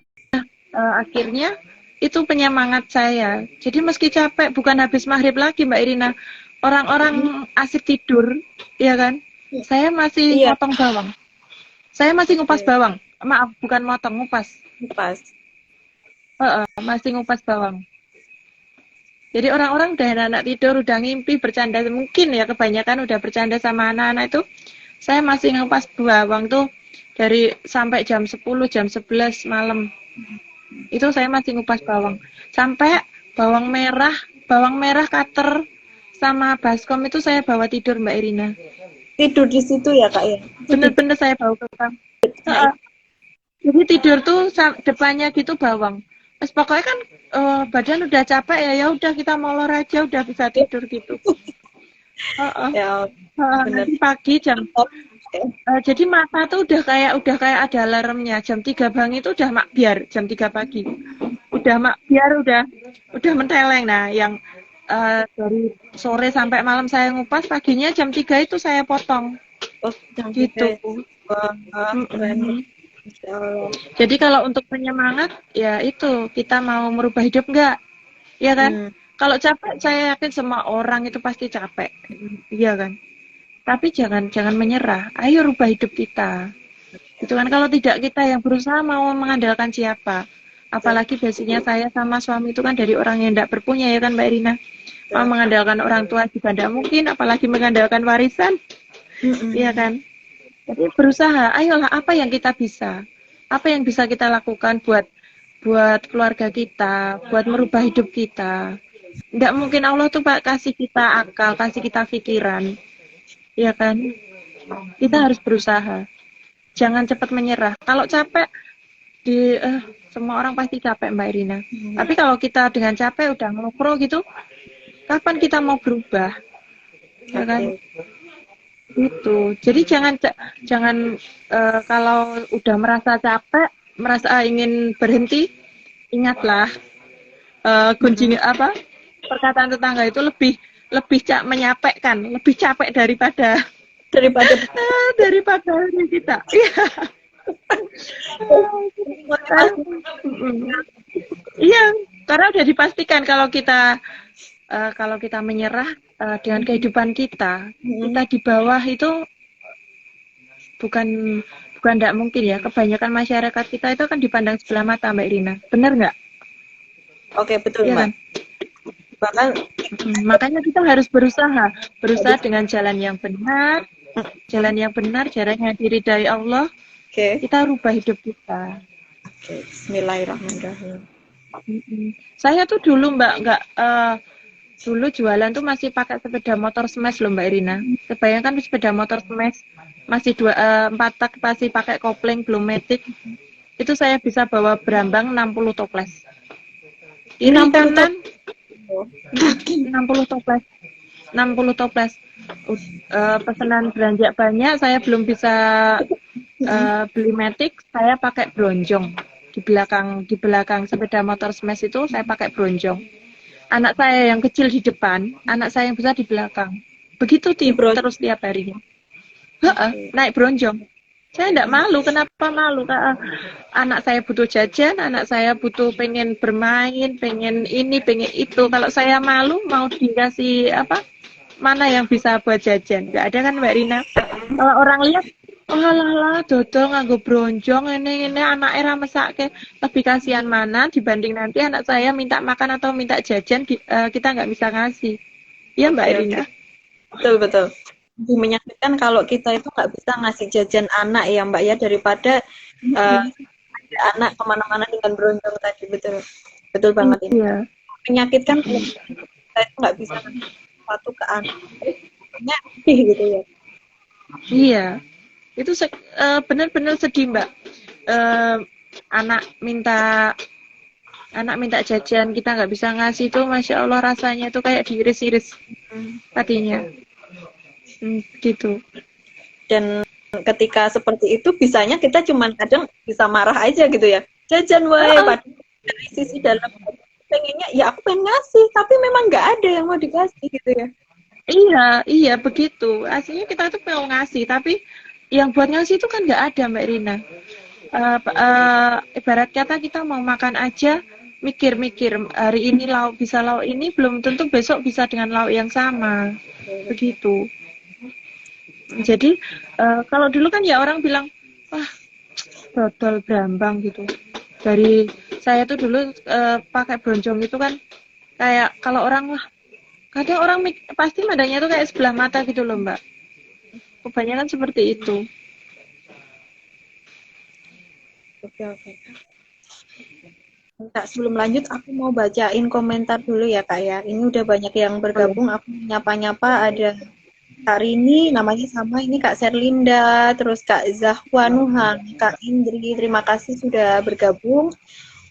akhirnya itu penyemangat saya. Jadi meski capek, bukan habis maghrib lagi Mbak Irina. Orang-orang asik tidur, ya kan? Saya masih Iya. motong bawang. Saya masih ngupas bawang. Maaf, bukan motong, ngupas. Ngupas. Masih ngupas bawang. Jadi orang-orang udah anak tidur, udah ngimpi, bercanda. Mungkin ya kebanyakan udah bercanda sama anak-anak itu. Saya masih ngupas bawang tuh dari sampai jam 10, jam 11 malam. Itu saya masih ngupas bawang. Sampai bawang merah cutter sama baskom itu saya bawa tidur Mbak Irina. Tidur di situ ya Kak ya? Bener-bener saya bawa ke kamar. Jadi tidur tuh depannya gitu bawang. Terus pokoknya kan badan udah capek ya udah kita molor aja udah bisa tidur gitu. Ya, Nanti pagi jadi mata tuh udah kayak ada alarmnya. Jam 3 pagi itu udah makbiar jam 3 pagi. Udah makbiar udah menteleng. Nah, yang dari sore sampai malam saya ngupas, paginya jam 3 itu saya potong. Gitu. Jadi kalau untuk penyemangat ya itu kita mau merubah hidup enggak? Ya kan? Kalau capek saya yakin semua orang itu pasti capek. Iya kan? Tapi jangan menyerah. Ayo rubah hidup kita. Gitu kan, kalau tidak kita yang berusaha mau mengandalkan siapa? Apalagi biasanya saya sama suami itu kan dari orang yang tidak berpunya ya kan Mbak Irina. Mau mengandalkan orang tua juga tidak mungkin, apalagi mengandalkan warisan. Iya kan? Jadi berusaha, ayolah apa yang kita bisa. Apa yang bisa kita lakukan buat keluarga kita, buat merubah hidup kita. Tidak mungkin Allah tuh Pak kasih kita akal, kasih kita pikiran. Ya kan? Kita harus berusaha. Jangan cepat menyerah. Kalau capek semua orang pasti capek Mbak Irina. Tapi kalau kita dengan capek udah ngelokro gitu, kapan kita mau berubah? Ya kan? Itu. Jadi jangan kalau udah merasa capek, merasa ingin berhenti, ingatlah kunjungi perkataan tetangga itu lebih menyapekkan, lebih capek daripada kita. Iya, karena udah dipastikan kalau kita menyerah dengan kehidupan kita, kita di bawah itu bukan tidak mungkin ya. Kebanyakan masyarakat kita itu kan dipandang sebelah mata, Mbak Irina. Benar nggak? Oke, betul, Iya Mbak. kan? Bahkan Makanya kita harus berusaha dengan jalan yang benar, jalan yang diridai Allah. Oke. Kita rubah hidup kita. Oke, bismillahirrahmanirrahim. Saya tuh dulu Mbak dulu jualan tuh masih pakai sepeda motor smash loh Mbak Irina. Kebayangkan sepeda motor smash masih 4 tak, masih pakai kopling belum matic. Itu saya bisa bawa berambang 60 toples. Kiri kanan 60 toples. 60 toples. Pesanan beranjak banyak, saya belum bisa beli matic, saya pakai bronjong. Di belakang sepeda motor smash itu saya pakai bronjong. Anak saya yang kecil di depan, anak saya yang besar di belakang. Begitu terus tiap harinya. Naik bronjong. Saya tidak malu. Kenapa malu? Anak saya butuh jajan, anak saya butuh pengen bermain, pengen ini, pengen itu. Kalau saya malu, mau dikasih apa? Mana yang bisa buat jajan? Nggak ada kan Mbak Rina? Kalau orang lihat, oh lah, dodol nganggo bronjong, ini anak era mesake. Lebih kasihan mana dibanding nanti anak saya minta makan atau minta jajan, kita nggak bisa ngasih. Iya Mbak Rina? Betul. Lebih menyakitkan kalau kita itu nggak bisa ngasih jajan anak ya Mbak ya, daripada anak kemana-mana dengan bronjong tadi. Betul banget ini. Iya. Menyakitkan kalau kita itu nggak bisa ngasih sesuatu ke anak. Gitu ya. Iya. Itu benar-benar sedih Mbak. Anak minta jajan, kita nggak bisa ngasih tuh, Masya Allah rasanya tuh kayak diiris-iris hatinya. Gitu. Dan ketika seperti itu bisanya kita cuman kadang bisa marah aja gitu ya, jajan wae, padahal dari sisi dalam pengennya ya aku pengen ngasih tapi memang nggak ada yang mau dikasih gitu ya. Iya begitu. Aslinya kita tuh mau ngasih tapi yang buat ngasih itu kan nggak ada Mbak Rina. Ibarat kata kita mau makan aja mikir-mikir hari ini bisa lauk ini, belum tentu besok bisa dengan lauk yang sama. Begitu. Jadi kalau dulu kan ya orang bilang wah dodol berambang gitu. Dari saya tuh dulu pakai bronjong itu kan kayak kalau orang wah, kadang orang pasti mandangnya tuh kayak sebelah mata gitu loh Mbak. Kebanyakan seperti itu. Oke. Kak, sebelum lanjut aku mau bacain komentar dulu ya Kak ya. Ini udah banyak yang bergabung, aku nyapa-nyapa. Ada Kak Rini, namanya sama, ini Kak Serlinda, terus Kak Zahwanuhan, Kak Indri, terima kasih sudah bergabung.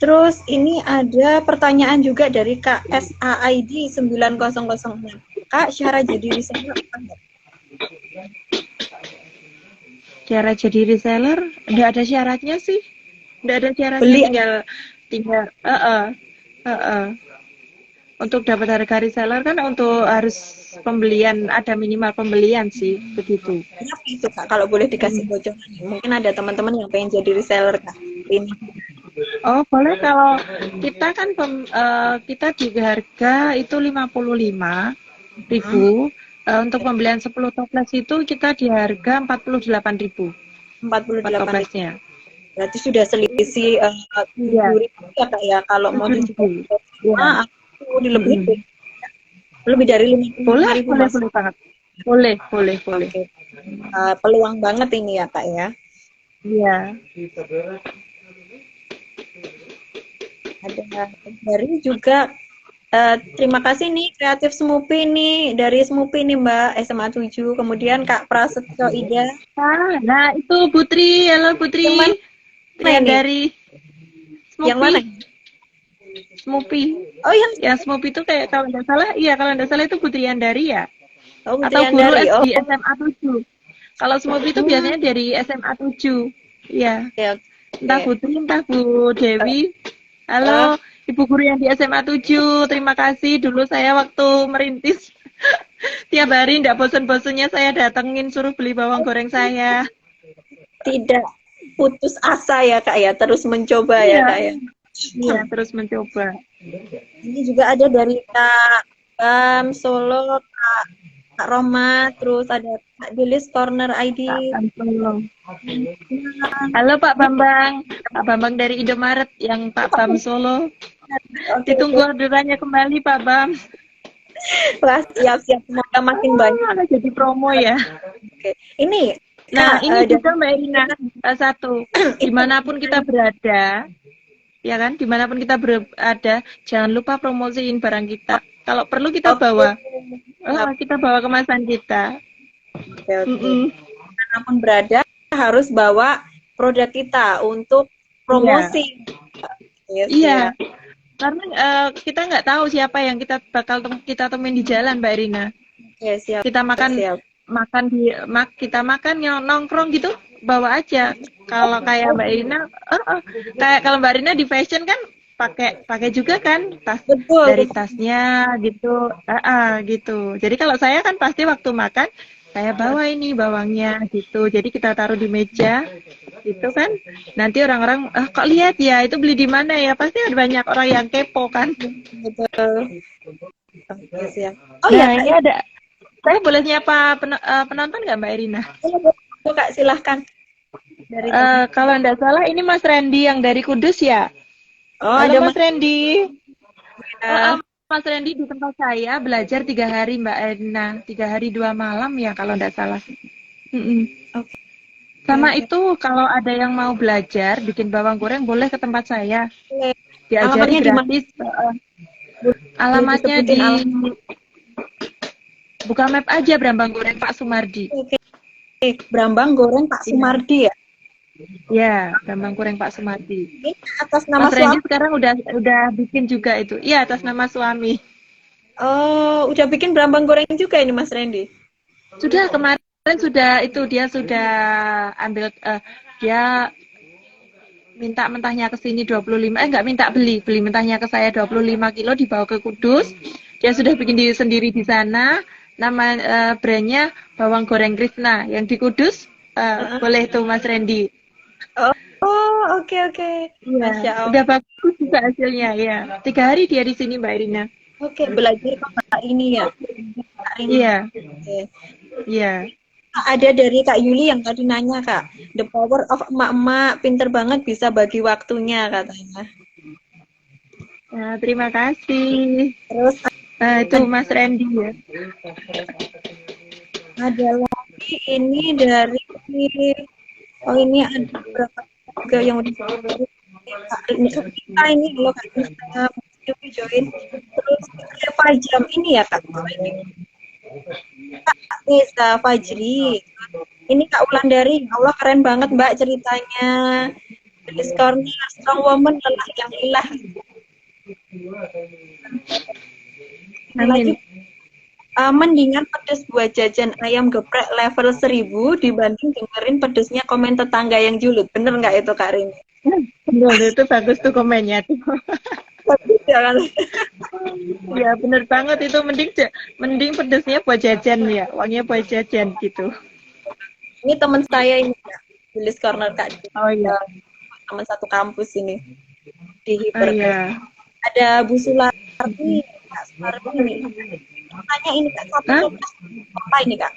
Terus ini ada pertanyaan juga dari Kak SAID 9006. Kak, syarat jadi reseller apa enggak? Cara jadi reseller enggak ada syaratnya sih. Enggak ada syaratnya, tinggal untuk dapat harga reseller kan untuk harus pembelian, ada minimal pembelian sih, begitu. Kenapa itu Kak? Kalau boleh dikasih bocoran, mungkin ada teman-teman yang pengen jadi reseller Kak. Ini. Oh boleh, kalau kita kan kita di harga itu 55.000. Untuk pembelian 10 toples itu kita di harga 48.000. 48.000 toplesnya. Berarti sudah selisih 7.000 ya Kak ya, kalau mau dijual aku dilebihin. Lebih dari 55.000. Boleh banget. Boleh. Okay. Peluang banget ini ya Kak ya. Iya. Ada dari juga terima kasih nih Kreatif Smoopy nih, dari Smoopy nih Mbak, SMA 7. Kemudian Kak Prasetyo Ida. Nah itu Putri, halo Putri. Yang dari Smoopy. Yang mana? Smoopy. Oh yang Smoopy itu kayak kalau nggak salah itu Putri Andari ya. Oh, atau guru di SMA 7. Kalau Smoopy itu biasanya dari SMA 7. Iya. Okay. Entah Putri, entah Bu Dewi. Halo, Ibu guru yang di SMA 7. Terima kasih. Dulu saya waktu merintis tiap hari enggak bosan-bosannya saya datengin suruh beli bawang goreng saya. Tidak putus asa ya Kak ya, terus mencoba ya Kak ya. Iya, terus mencoba. Ini juga ada dari Kak Solo, Kak Roma, terus ada Kak Dilis Corner ID. Halo Pak Bambang, Pak Bambang dari Indomaret yang Pak Bam Solo. Oke, Ditunggu orderannya kembali Pak Bam. Wah, siap-siap, semoga makin banyak. Jadi promo ya. Oke. Ini Nah, Kak, ini juga Mbak Irina, satu, dimanapun kita berada, ya kan, dimanapun kita berada, jangan lupa promosiin barang kita. Kalau perlu kita bawa, kita bawa kemasan kita. Oke, oke. Dimanapun berada harus bawa produk kita untuk promosi. Iya. Karena kita nggak tahu siapa yang kita bakal kita temuin di jalan, Mbak Irina. Oke, siap. Kita makan kita makan nongkrong gitu, bawa aja. Kalau kayak Mbak Irina, kayak kalau Mbak Irina di fashion kan pakai juga kan tas. Betul. Dari tasnya gitu, gitu. Jadi kalau saya kan pasti waktu makan saya bawa ini bawangnya gitu. Jadi kita taruh di meja. Gitu kan, nanti orang-orang kok lihat ya itu beli di mana ya, pasti ada banyak orang yang kepo kan. Betul. Oh ya, ini ada, saya boleh nyapa penonton nggak Mbak Irina? Kak, silahkan. Kalau nggak salah ini Mas Randy yang dari Kudus ya. Halo Mas Randy. Mas Randy di tempat saya belajar 3 hari Mbak Irina, 3 hari 2 malam ya kalau nggak salah. Oke. Sama itu kalau ada yang mau belajar bikin bawang goreng boleh ke tempat saya. Diajari gratis. Alamatnya di buka map aja Brambang Goreng Pak Sumardi. Oke. Brambang Goreng Pak Sumardi ya? Ya, Brambang Goreng Pak Sumardi. Ini atas nama Mas Randy sekarang udah bikin juga itu. Iya, atas nama suami. Oh, udah bikin Brambang Goreng juga ini Mas Randy? Sudah kemarin sudah itu dia sudah ambil dia minta mentahnya ke sini 25 enggak minta beli mentahnya ke saya 25 kilo dibawa ke Kudus. Dia sudah bikin diri sendiri di sana. Nama brandnya bawang goreng Krishna yang di Kudus. Boleh tuh Mas Randy. Oh, oke. Ya, udah bagus juga hasilnya ya. 3 hari dia di sini Mbak Irina. Oke, belajar Kak ini ya. Iya. Iya. Ada dari Kak Yuli yang tadi nanya Kak, the power of emak-emak, pinter banget bisa bagi waktunya katanya. Nah, terima kasih. Terus itu Mas Randy ya. Ada lagi ini dari ini ada beberapa juga yang udah kita ini loh Kak join. Terus Eva Jam ini ya Kak. Kak Nisa Fajri, ini Kak Wulandari, Allah keren banget Mbak ceritanya. Dilis Corner, strong woman, lelah yang lelah. Lagi, mendingan pedes buat jajan ayam geprek level 1000 dibanding dengerin pedesnya komen tetangga yang julid. Bener nggak itu Kak Rini? Bener, itu bagus tuh komennya tuh. Ya bener banget itu, mending pedesnya buat jajan ya, uangnya buat jajan gitu. Ini teman saya ini Kak, Dilis Corner Kak. Oh iya. Teman satu kampus ini di Hiper. Oh, iya. Ada Bu Sularti, Kak Sularti ini. Tanya ini Kak, satu toples apa ini Kak?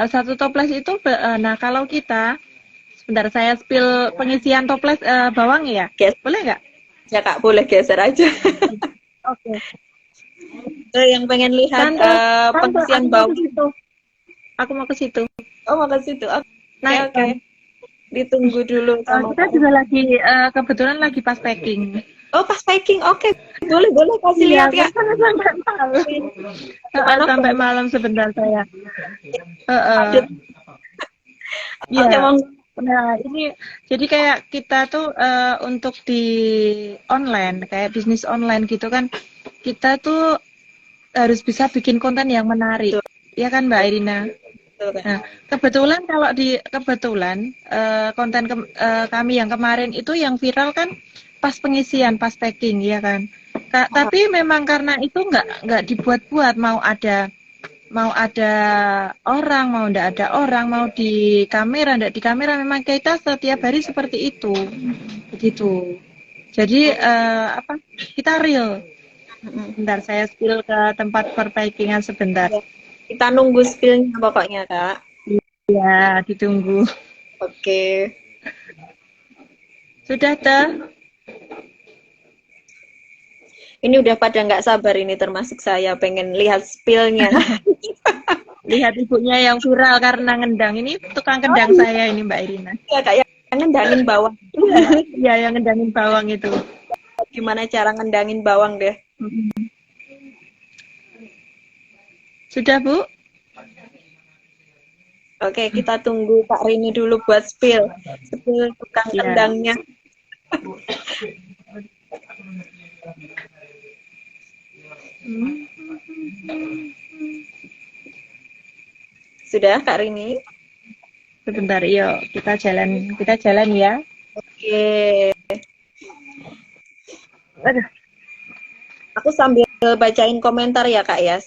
Satu toples itu, nah kalau kita sebentar saya spill pengisian toples bawang ya. Boleh nggak? Ya Kak, boleh geser aja. Oke. Yang pengen lihat pengisian bawang. Aku mau ke situ. Oh, mau ke situ. Oke. Ditunggu dulu. Kita juga lagi kebetulan lagi pas packing. Oh, pas packing. Oke. Boleh kasih lihat ya. Sampai malam sebentar saya. Ya. Nah, ini jadi kayak kita tuh untuk di online, kayak bisnis online gitu kan, kita tuh harus bisa bikin konten yang menarik. Ya kan Mbak Irina? Nah, kebetulan konten kami yang kemarin itu yang viral kan pas pengisian, pas packing, ya kan. Tapi memang karena itu nggak dibuat-buat, mau ada orang, mau ndak ada orang, mau di kamera, ndak di kamera, memang kita setiap hari seperti itu, begitu. Jadi kita real. Bentar, saya spill ke tempat perpackingan sebentar. Ya. Kita nunggu spillnya pokoknya, Kak. Ya, ditunggu. Oke. Sudah, Teh? Ini udah pada nggak sabar ini, termasuk saya pengen lihat spillnya. Lihat ibunya yang viral karena ngendang. Ini tukang kendang saya ini, Mbak Irina. Ya, Kak, yang ngendangin bawang. Iya, yang ngendangin bawang itu. Gimana cara ngendangin bawang deh? Sudah, Bu? Oke, kita tunggu Kak Rini dulu buat spill tukang kendangnya. Sudah, Kak Rini? Sebentar, yuk kita jalan ya. Oke. Aduh. Aku sambil bacain komentar ya, Kak ya.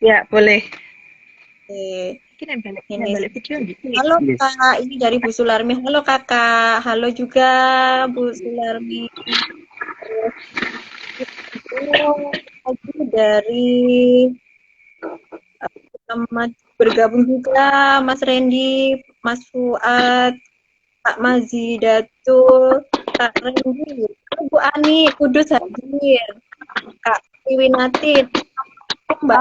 Ya, boleh. Oke. Ini balik video gitu. Halo Kak, ini dari Bu Sularmi. Halo Kakak, halo juga Bu Sularmi. Lagi dari bergabung juga Mas Randy, Mas Fuad, Pak Mazidatul, Kak Randy, Bu Ani, Kudus hadir, Kak Wiwinatin, Mbak.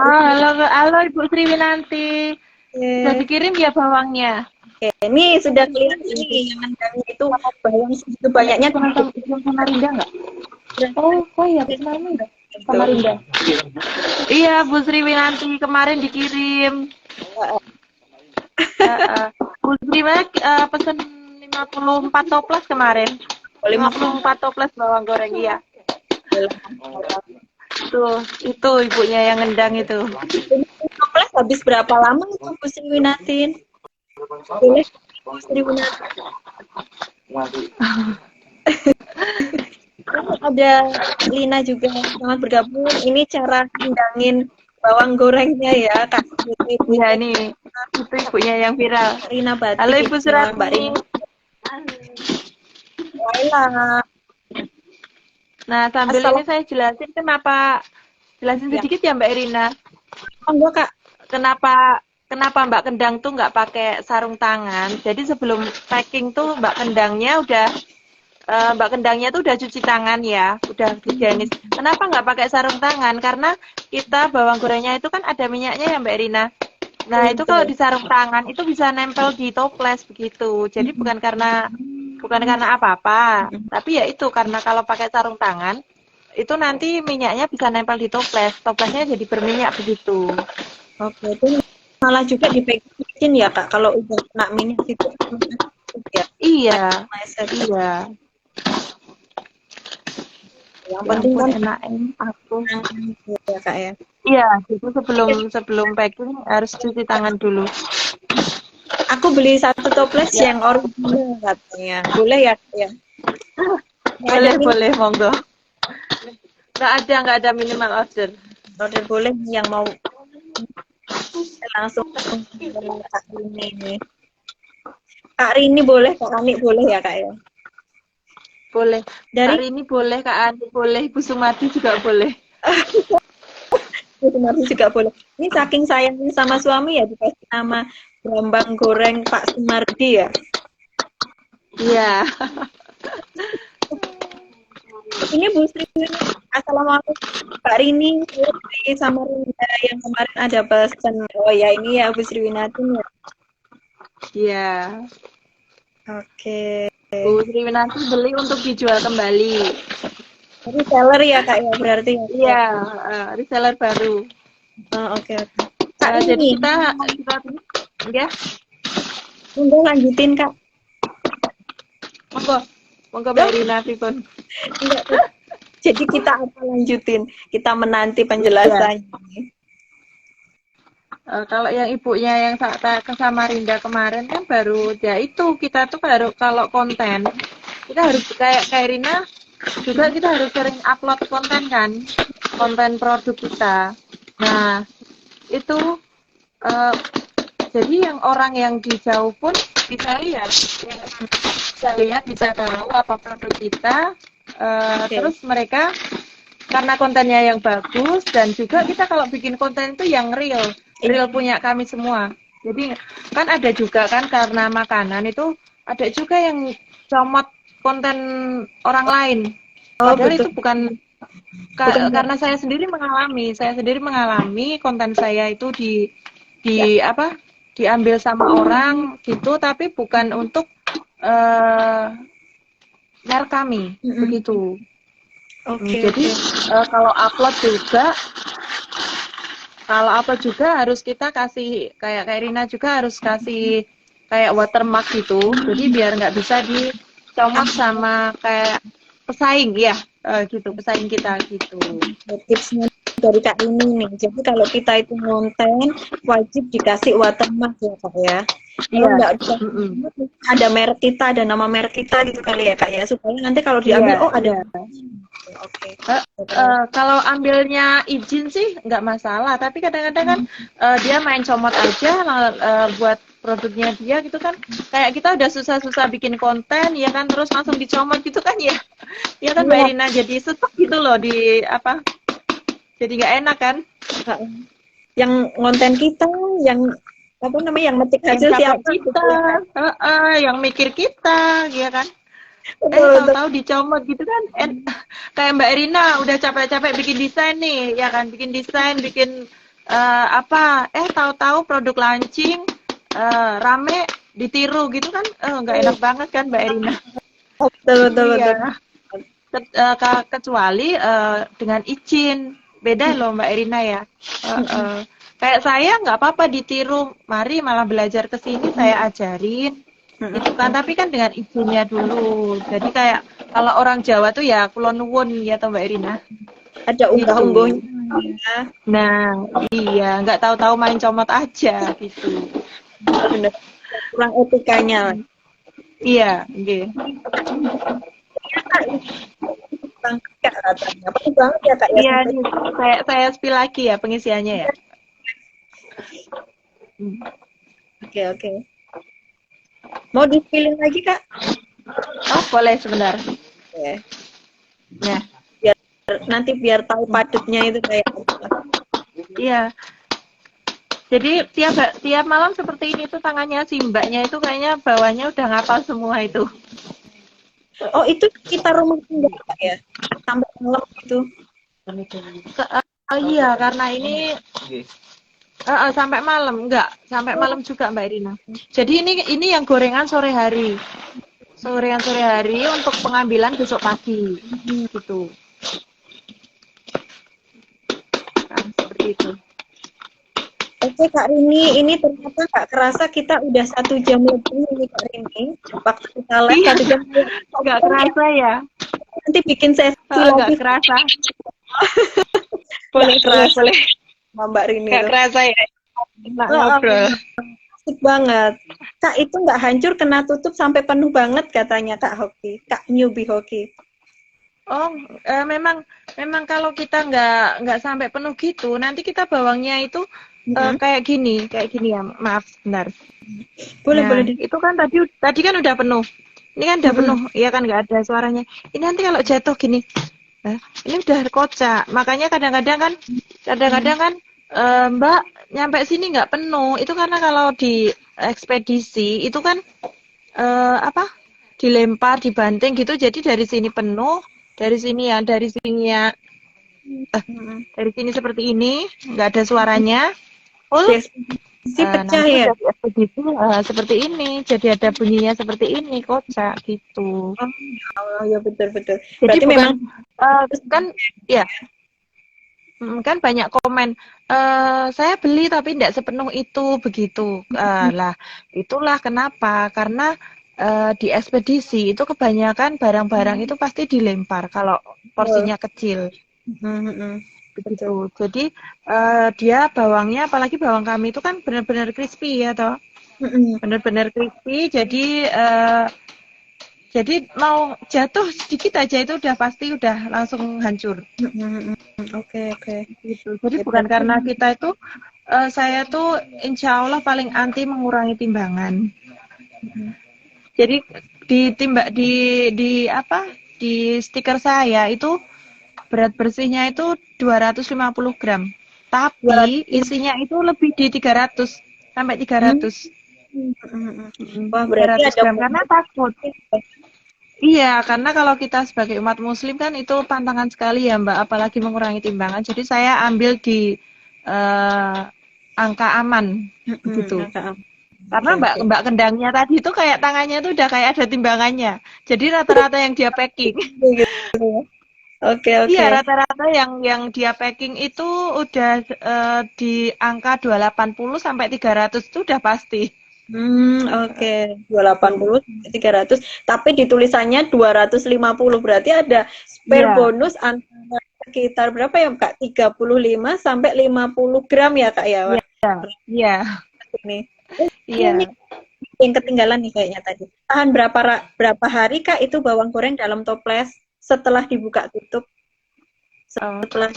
Halo Ibu Sriwinanti. Sudah dikirim ya bawangnya? Oke, ini sudah kelihatan nih yang nendangnya itu bawang segitu banyaknya Yang Samarinda nggak? Oh iya, Samarinda. Samarinda. Iya, Bu Sriwinanti kemarin dikirim. Bu Sriwinanti pesen 54 toples kemarin. 54 toples bawang goreng, iya. Tuh, itu ibunya yang ngendang itu. Toples habis berapa lama itu Bu Sriwinatin? Boleh Bu Sriwinatin. Ada Lina juga sangat bergabung. Ini cara ngendangin bawang gorengnya ya, Kak. Iya, ini itu ibunya yang viral. Rina Batik. Halo Ibu Surati. Mbak Rina. Baiklah. Nah, sambil ini saya jelasin sedikit ya Mbak Irina. Enggak, Kak. Kenapa Mbak Kendang tuh nggak pakai sarung tangan? Jadi sebelum packing tuh Mbak Kendangnya udah cuci tangan ya, udah higienis. Kenapa nggak pakai sarung tangan? Karena kita bawang gorengnya itu kan ada minyaknya ya Mbak Irina. Nah, itu kalau di sarung tangan itu bisa nempel di toples begitu. Jadi bukan karena apa-apa, tapi ya itu karena kalau pakai sarung tangan itu nanti minyaknya bisa nempel di toplesnya jadi berminyak begitu. Oke, itu malah juga di packaging ya Kak, kalau udah kena minyak itu ya. Iya. Yang penting kan enak aku ya Kak ya. Iya, itu sebelum packing harus cuci tangan dulu. Aku beli 1 toples yang original katanya. Boleh ya? Ya. Boleh, monggo. Nggak ada minimal order. Order boleh yang mau langsung Kak Rini. Kak Rini boleh, Kak Ani boleh ya Kak ya? Boleh. Kak Rini boleh, Kak Ani boleh, Ibu Sumati juga boleh. Ibu Sumati juga boleh. Ini saking sayangnya sama suami ya dikasih nama Brambang Goreng Pak Sumardi ya? Iya. Ini Bu Sri, Assalamualaikum Pak Rini, dari Samarinda yang kemarin ada pesan. Oh ya ini ya Bu Sriwinatin ya? Iya. Oke. Bu Sriwinatin beli untuk dijual kembali. Reseller ya Kak ya berarti ya? Iya, reseller baru. Oke. Jadi kita ya. Monggo lanjutin Kak. Monggo Mbak Rina Pipun. Jadi kita apa lanjutin? Kita menanti penjelasannya. Kalau yang ibunya yang ke Samarinda kemarin kan baru ya itu kita tuh baru kalau konten kita harus kayak Rina juga kita harus sering upload konten kan, konten produk kita. Nah itu jadi yang orang yang di jauh pun bisa lihat bisa tahu apa produk kita. Terus mereka karena kontennya yang bagus dan juga kita kalau bikin konten itu yang real punya kami semua. Jadi kan ada juga kan karena makanan itu ada juga yang comot konten orang lain. Oh, Padahal betul. itu bukan Bukan. karena saya sendiri mengalami konten saya itu Ya. apa diambil sama orang gitu, tapi bukan untuk merek kami begitu. Oke, Jadi oke. kalau upload juga harus kita kasih kayak Rina juga harus kasih kayak watermark gitu. Jadi biar nggak bisa dicomot sama kayak pesaing ya, gitu pesaing kita gitu. Tipsnya dari Kak ini nih. Jadi kalau kita itu ngonten wajib dikasih watermark ya Kak ya. Kalau Iya. nggak ada merek kita, ada nama merek kita gitu kali ya Kak ya, supaya nanti kalau diambil Iya, oh ada. iya. Oke. Kalau ambilnya izin sih nggak masalah, tapi kadang-kadang kan dia main comot aja buat produknya dia gitu kan. Kayak kita udah susah-susah bikin konten ya kan, terus langsung dicomot gitu kan ya. Ya kan Mbak Iya, Irina jadi stok gitu loh di apa. Jadi nggak enak kan? Kak. Yang ngonten kita, yang apa namanya, yang metik Yang hasil capek siapa gitu kita, ya Kak. yang mikir kita, ya kan? Betul, betul. Tahu-tahu dicomot gitu kan. Kayak Mbak Irina udah capek-capek bikin desain nih, ya kan? Bikin desain, bikin apa? Tahu-tahu produk launching rame ditiru gitu kan. Nggak enak banget kan Mbak Irina? Betul, betul, betul. Iya. Kecuali dengan izin. Beda loh Mbak Irina ya. Kayak saya nggak apa-apa ditiru. Mari malah belajar ke sini saya ajarin. Gitu kan, tapi kan dengan izinnya dulu. Jadi kayak kalau orang Jawa tuh ya kulon nuwun ya toh Mbak Irina. Ada Gitu. unggah-ungguhnya ya. Nah, iya, nggak tahu-tahu main comot aja gitu. Benar. Kurang etikanya. Iya, gitu. Bang Kak rasanya. Perlu banget ya Kak ya. Iya, saya spill lagi ya pengisiannya ya. Oke, oke. Mau di-spilling lagi Kak? Oh, boleh sebentar. Oke. Ya. Biar tahu padatnya itu kayak Iya. Jadi tiap malam seperti ini tuh tangannya si mbaknya itu kayaknya bawahnya udah ngapal semua itu. oh itu kita rumah tinggal Kak ya? Sampai malam itu. Iya, karena ini sampai malam sampai malam juga Mbak Irina. Jadi ini yang gorengan sore hari. Gorengan sore hari untuk pengambilan besok pagi. Gitu. Nah, seperti itu. Oke Kak Rini, ini ternyata nggak kerasa kita udah 1 jam lebih nih Kak Rini. Waktu kita live 1 jam. Nggak kerasa ya? Nanti bikin sesi Nggak lagi. kerasa. boleh. Mbak Rini. Nggak kerasa ya? Enak ngobrol. Asik banget. Kak itu nggak hancur kena tutup sampai penuh banget katanya Kak Hoki. Kak Newbie Hoki. Oh, memang kalau kita nggak sampai penuh gitu, nanti kita bawangnya itu kayak gini ya. Maaf, benar. Boleh. Itu kan tadi kan udah penuh. Ini kan udah penuh, ya kan nggak ada suaranya. Ini nanti kalau jatuh gini, ini udah kocak. Makanya kadang-kadang kan Mbak nyampe sini nggak penuh. Itu karena kalau di ekspedisi itu kan dilempar, dibanting gitu. Jadi dari sini penuh, dari sini dari sini seperti ini, nggak ada suaranya. Pecah ya. Dari ekspedisi seperti ini, jadi ada bunyinya seperti ini, kocak gitu. Oh ya betul. Jadi Berarti bukan, memang kan ya. Kan banyak komen saya beli tapi tidak sepenuh itu begitu. Lah itulah kenapa, karena di ekspedisi itu kebanyakan barang-barang itu pasti dilempar kalau porsinya kecil begitu. Jadi dia bawangnya, apalagi bawang kami itu kan benar-benar crispy ya toh, benar-benar crispy. Jadi mau jatuh sedikit aja itu pasti udah langsung hancur. Oke. Gitu. Jadi bukan karena kita itu, saya tuh insya Allah paling anti mengurangi timbangan. Jadi di stiker saya itu berat bersihnya itu 250 gram. Tapi isinya itu lebih di 300 sampai 300. Wah, berarti 300 ada gram karena takut. Iya, karena kalau kita sebagai umat muslim kan itu pantangan sekali ya Mbak, apalagi mengurangi timbangan. Jadi saya ambil di angka aman gitu. Karena Mbak Kendangnya tadi itu kayak tangannya tuh udah kayak ada timbangannya. Jadi rata-rata yang dia packing. Oke. Iya, rata-rata yang dia packing itu udah di angka 280 sampai 300 itu udah pasti. Oke. 280 300, tapi di tulisannya 250, berarti ada spare bonus antara sekitar berapa ya Kak? 35 sampai 50 gram ya Kak ya? Iya. Ini. Iya. Yang ketinggalan nih kayaknya tadi. Tahan berapa hari Kak itu bawang goreng dalam toples setelah dibuka tutup? Setelah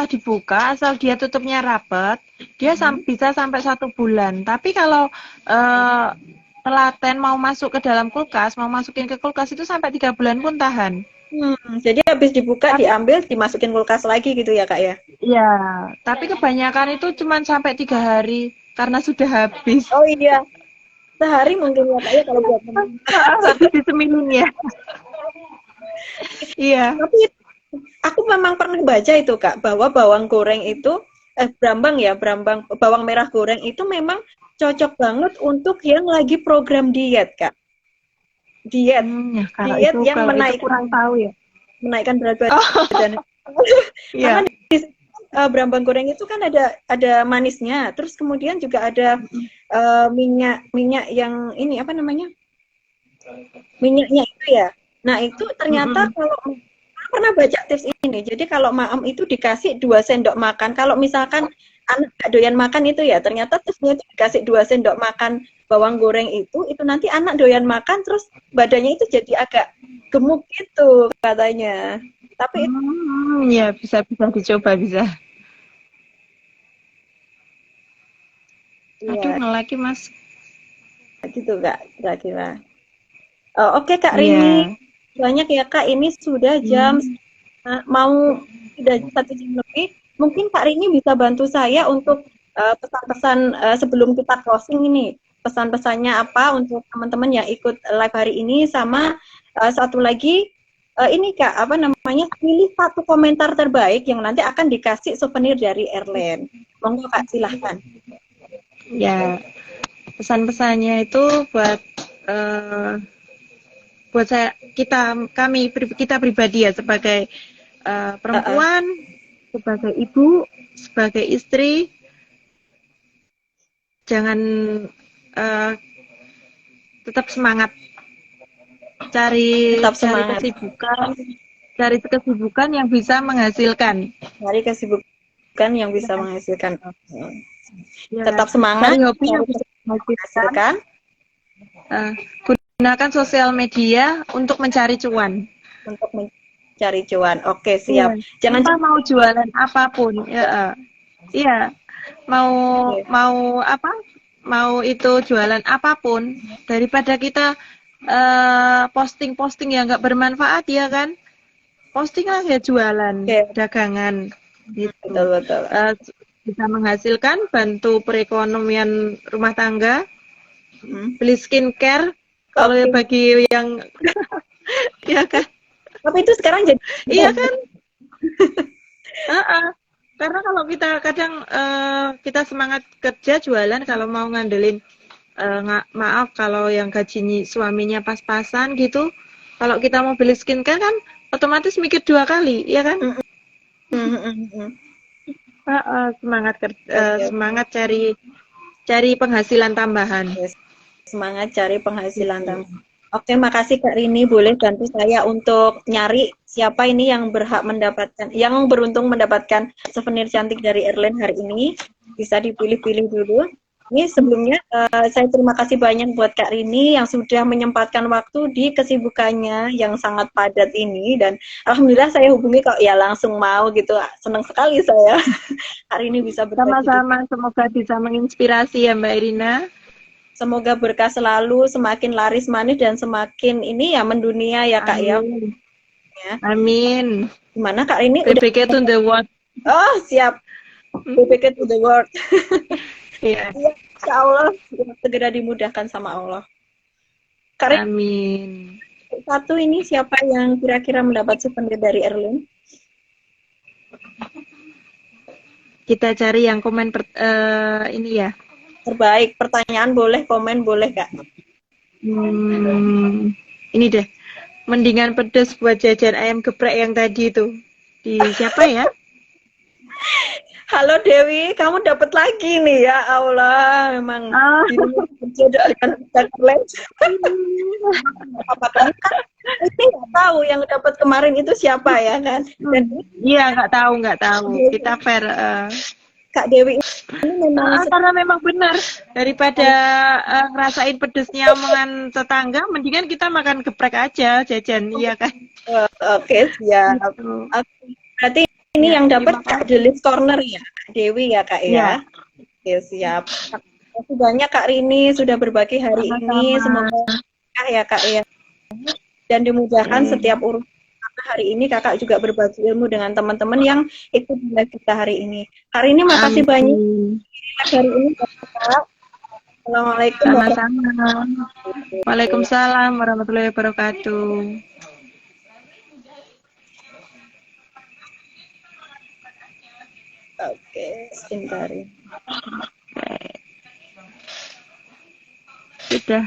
dibuka asal dia tutupnya rapat, dia bisa sampai 1 bulan. Tapi kalau telaten mau masuk ke dalam kulkas, mau masukin ke kulkas itu sampai 3 bulan pun tahan. Jadi habis dibuka, diambil, dimasukin kulkas lagi gitu ya Kak ya? Iya, tapi kebanyakan itu cuma sampai 3 hari karena sudah habis. Oh iya, sehari mungkin ya Kak ya kalau buat habis disemilin ya. Iya. Tapi aku memang pernah baca itu Kak, bahwa bawang goreng itu bawang merah goreng itu memang cocok banget untuk yang lagi program diet Kak. Diet yang menaikkan, kurang tahu ya. Menaikkan berat badan. Karena bawang goreng itu kan ada manisnya, terus kemudian juga ada minyak yang ini apa namanya? Minyaknya itu ya. Nah, itu ternyata kalau pernah baca tips ini. Jadi kalau maam itu dikasih 2 sendok makan. Kalau misalkan anak gak doyan makan itu ya, ternyata tipsnya itu dikasih 2 sendok makan bawang goreng itu nanti anak doyan makan terus badannya itu jadi agak gemuk gitu katanya. Tapi ya bisa dicoba bisa. Aduh, ngelaki Mas. Gitu Kak, kira-kira. Oke Kak Rini, banyak ya Kak, ini sudah jam mau sudah 1 jam lebih. Mungkin Kak Rini bisa bantu saya untuk pesan-pesan sebelum kita closing ini. Pesan-pesannya apa untuk teman-teman yang ikut live hari ini, sama satu lagi ini Kak, apa namanya, pilih 1 komentar terbaik yang nanti akan dikasih souvenir dari Erlen. Monggo Kak, silahkan. Ya, pesan-pesannya itu buat kita pribadi ya, sebagai perempuan, sebagai ibu, sebagai istri, jangan tetap semangat, cari kesibukan yang bisa menghasilkan. Tetap semangat, cari hobi yang bisa menghasilkan. Gunakan sosial media untuk mencari cuan. Oke, siap. Jangan mau jualan apapun. Iya. Mau apa? Mau itu jualan apapun, daripada kita posting yang nggak bermanfaat ya kan? Postinglah ya jualan, dagangan gitu. Betul. Bisa menghasilkan, bantu perekonomian rumah tangga. Beli skincare kalau bagi yang ya kan. Tapi itu sekarang jadi iya kan. Karena kalau kita kadang kita semangat kerja jualan, kalau mau ngandelin maaf kalau yang gaji suaminya pas-pasan gitu, kalau kita mau beli skincare kan otomatis mikir 2 kali, ya kan? Semangat cari penghasilan tambahan. Semangat cari penghasilan tambahan. Oke, makasih Kak Rini, boleh bantu saya untuk nyari siapa ini yang beruntung mendapatkan souvenir cantik dari Erlen hari ini. Bisa dipilih-pilih dulu. Ini sebelumnya saya terima kasih banyak buat Kak Rini yang sudah menyempatkan waktu di kesibukannya yang sangat padat ini, dan alhamdulillah saya hubungi kok ya langsung mau gitu. Senang sekali saya hari ini bisa berbagi. Sama-sama, semoga bisa menginspirasi ya Mbak Irina. Semoga berkah selalu, semakin laris manis dan semakin ini ya mendunia ya Kak. Amin. Ya. ya. Amin. Gimana Kak Rini? PPK to the world. Oh, siap. PPK to the world. Iya. Ya, insya Allah segera dimudahkan sama Allah. Kak Rini, Amin. satu ini siapa yang kira-kira mendapat souvenir dari Erlin? Kita cari yang komen ini ya. Terbaik, pertanyaan boleh, komen boleh Kak. Ini deh. Mendingan pedes buat jajan ayam geprek yang tadi itu. Di siapa ya? Halo Dewi, kamu dapat lagi nih ya Allah, memang berjodoh dengan Jackland. Apakah ini nggak tahu yang dapat kemarin itu siapa ya kan? Dan Iya, nggak tahu. Kita fair. Kak Dewi ini memang Karena memang benar daripada ngerasain pedesnya omongan tetangga, mendingan kita makan geprek aja jajan, iya kan? Oke, siap. Gitu. Berarti ini Ya, yang dapat terima Kak Delis Corner ya, Kak Dewi ya Kak ya. Ya. Oke, siap. Terima kasih banyak Kak Rini sudah berbagi hari ini. Semoga ya Kak ya. Dan dimudahkan setiap urusan. Karena hari ini Kakak juga berbagi ilmu dengan teman-teman yang ikut live kita hari ini. Kak Rini makasih banyak hari ini Kak. Assalamualaikum Sama-sama. Waalaikumsalam warahmatullahi wabarakatuh. Oke, sebentar ya. Sudah.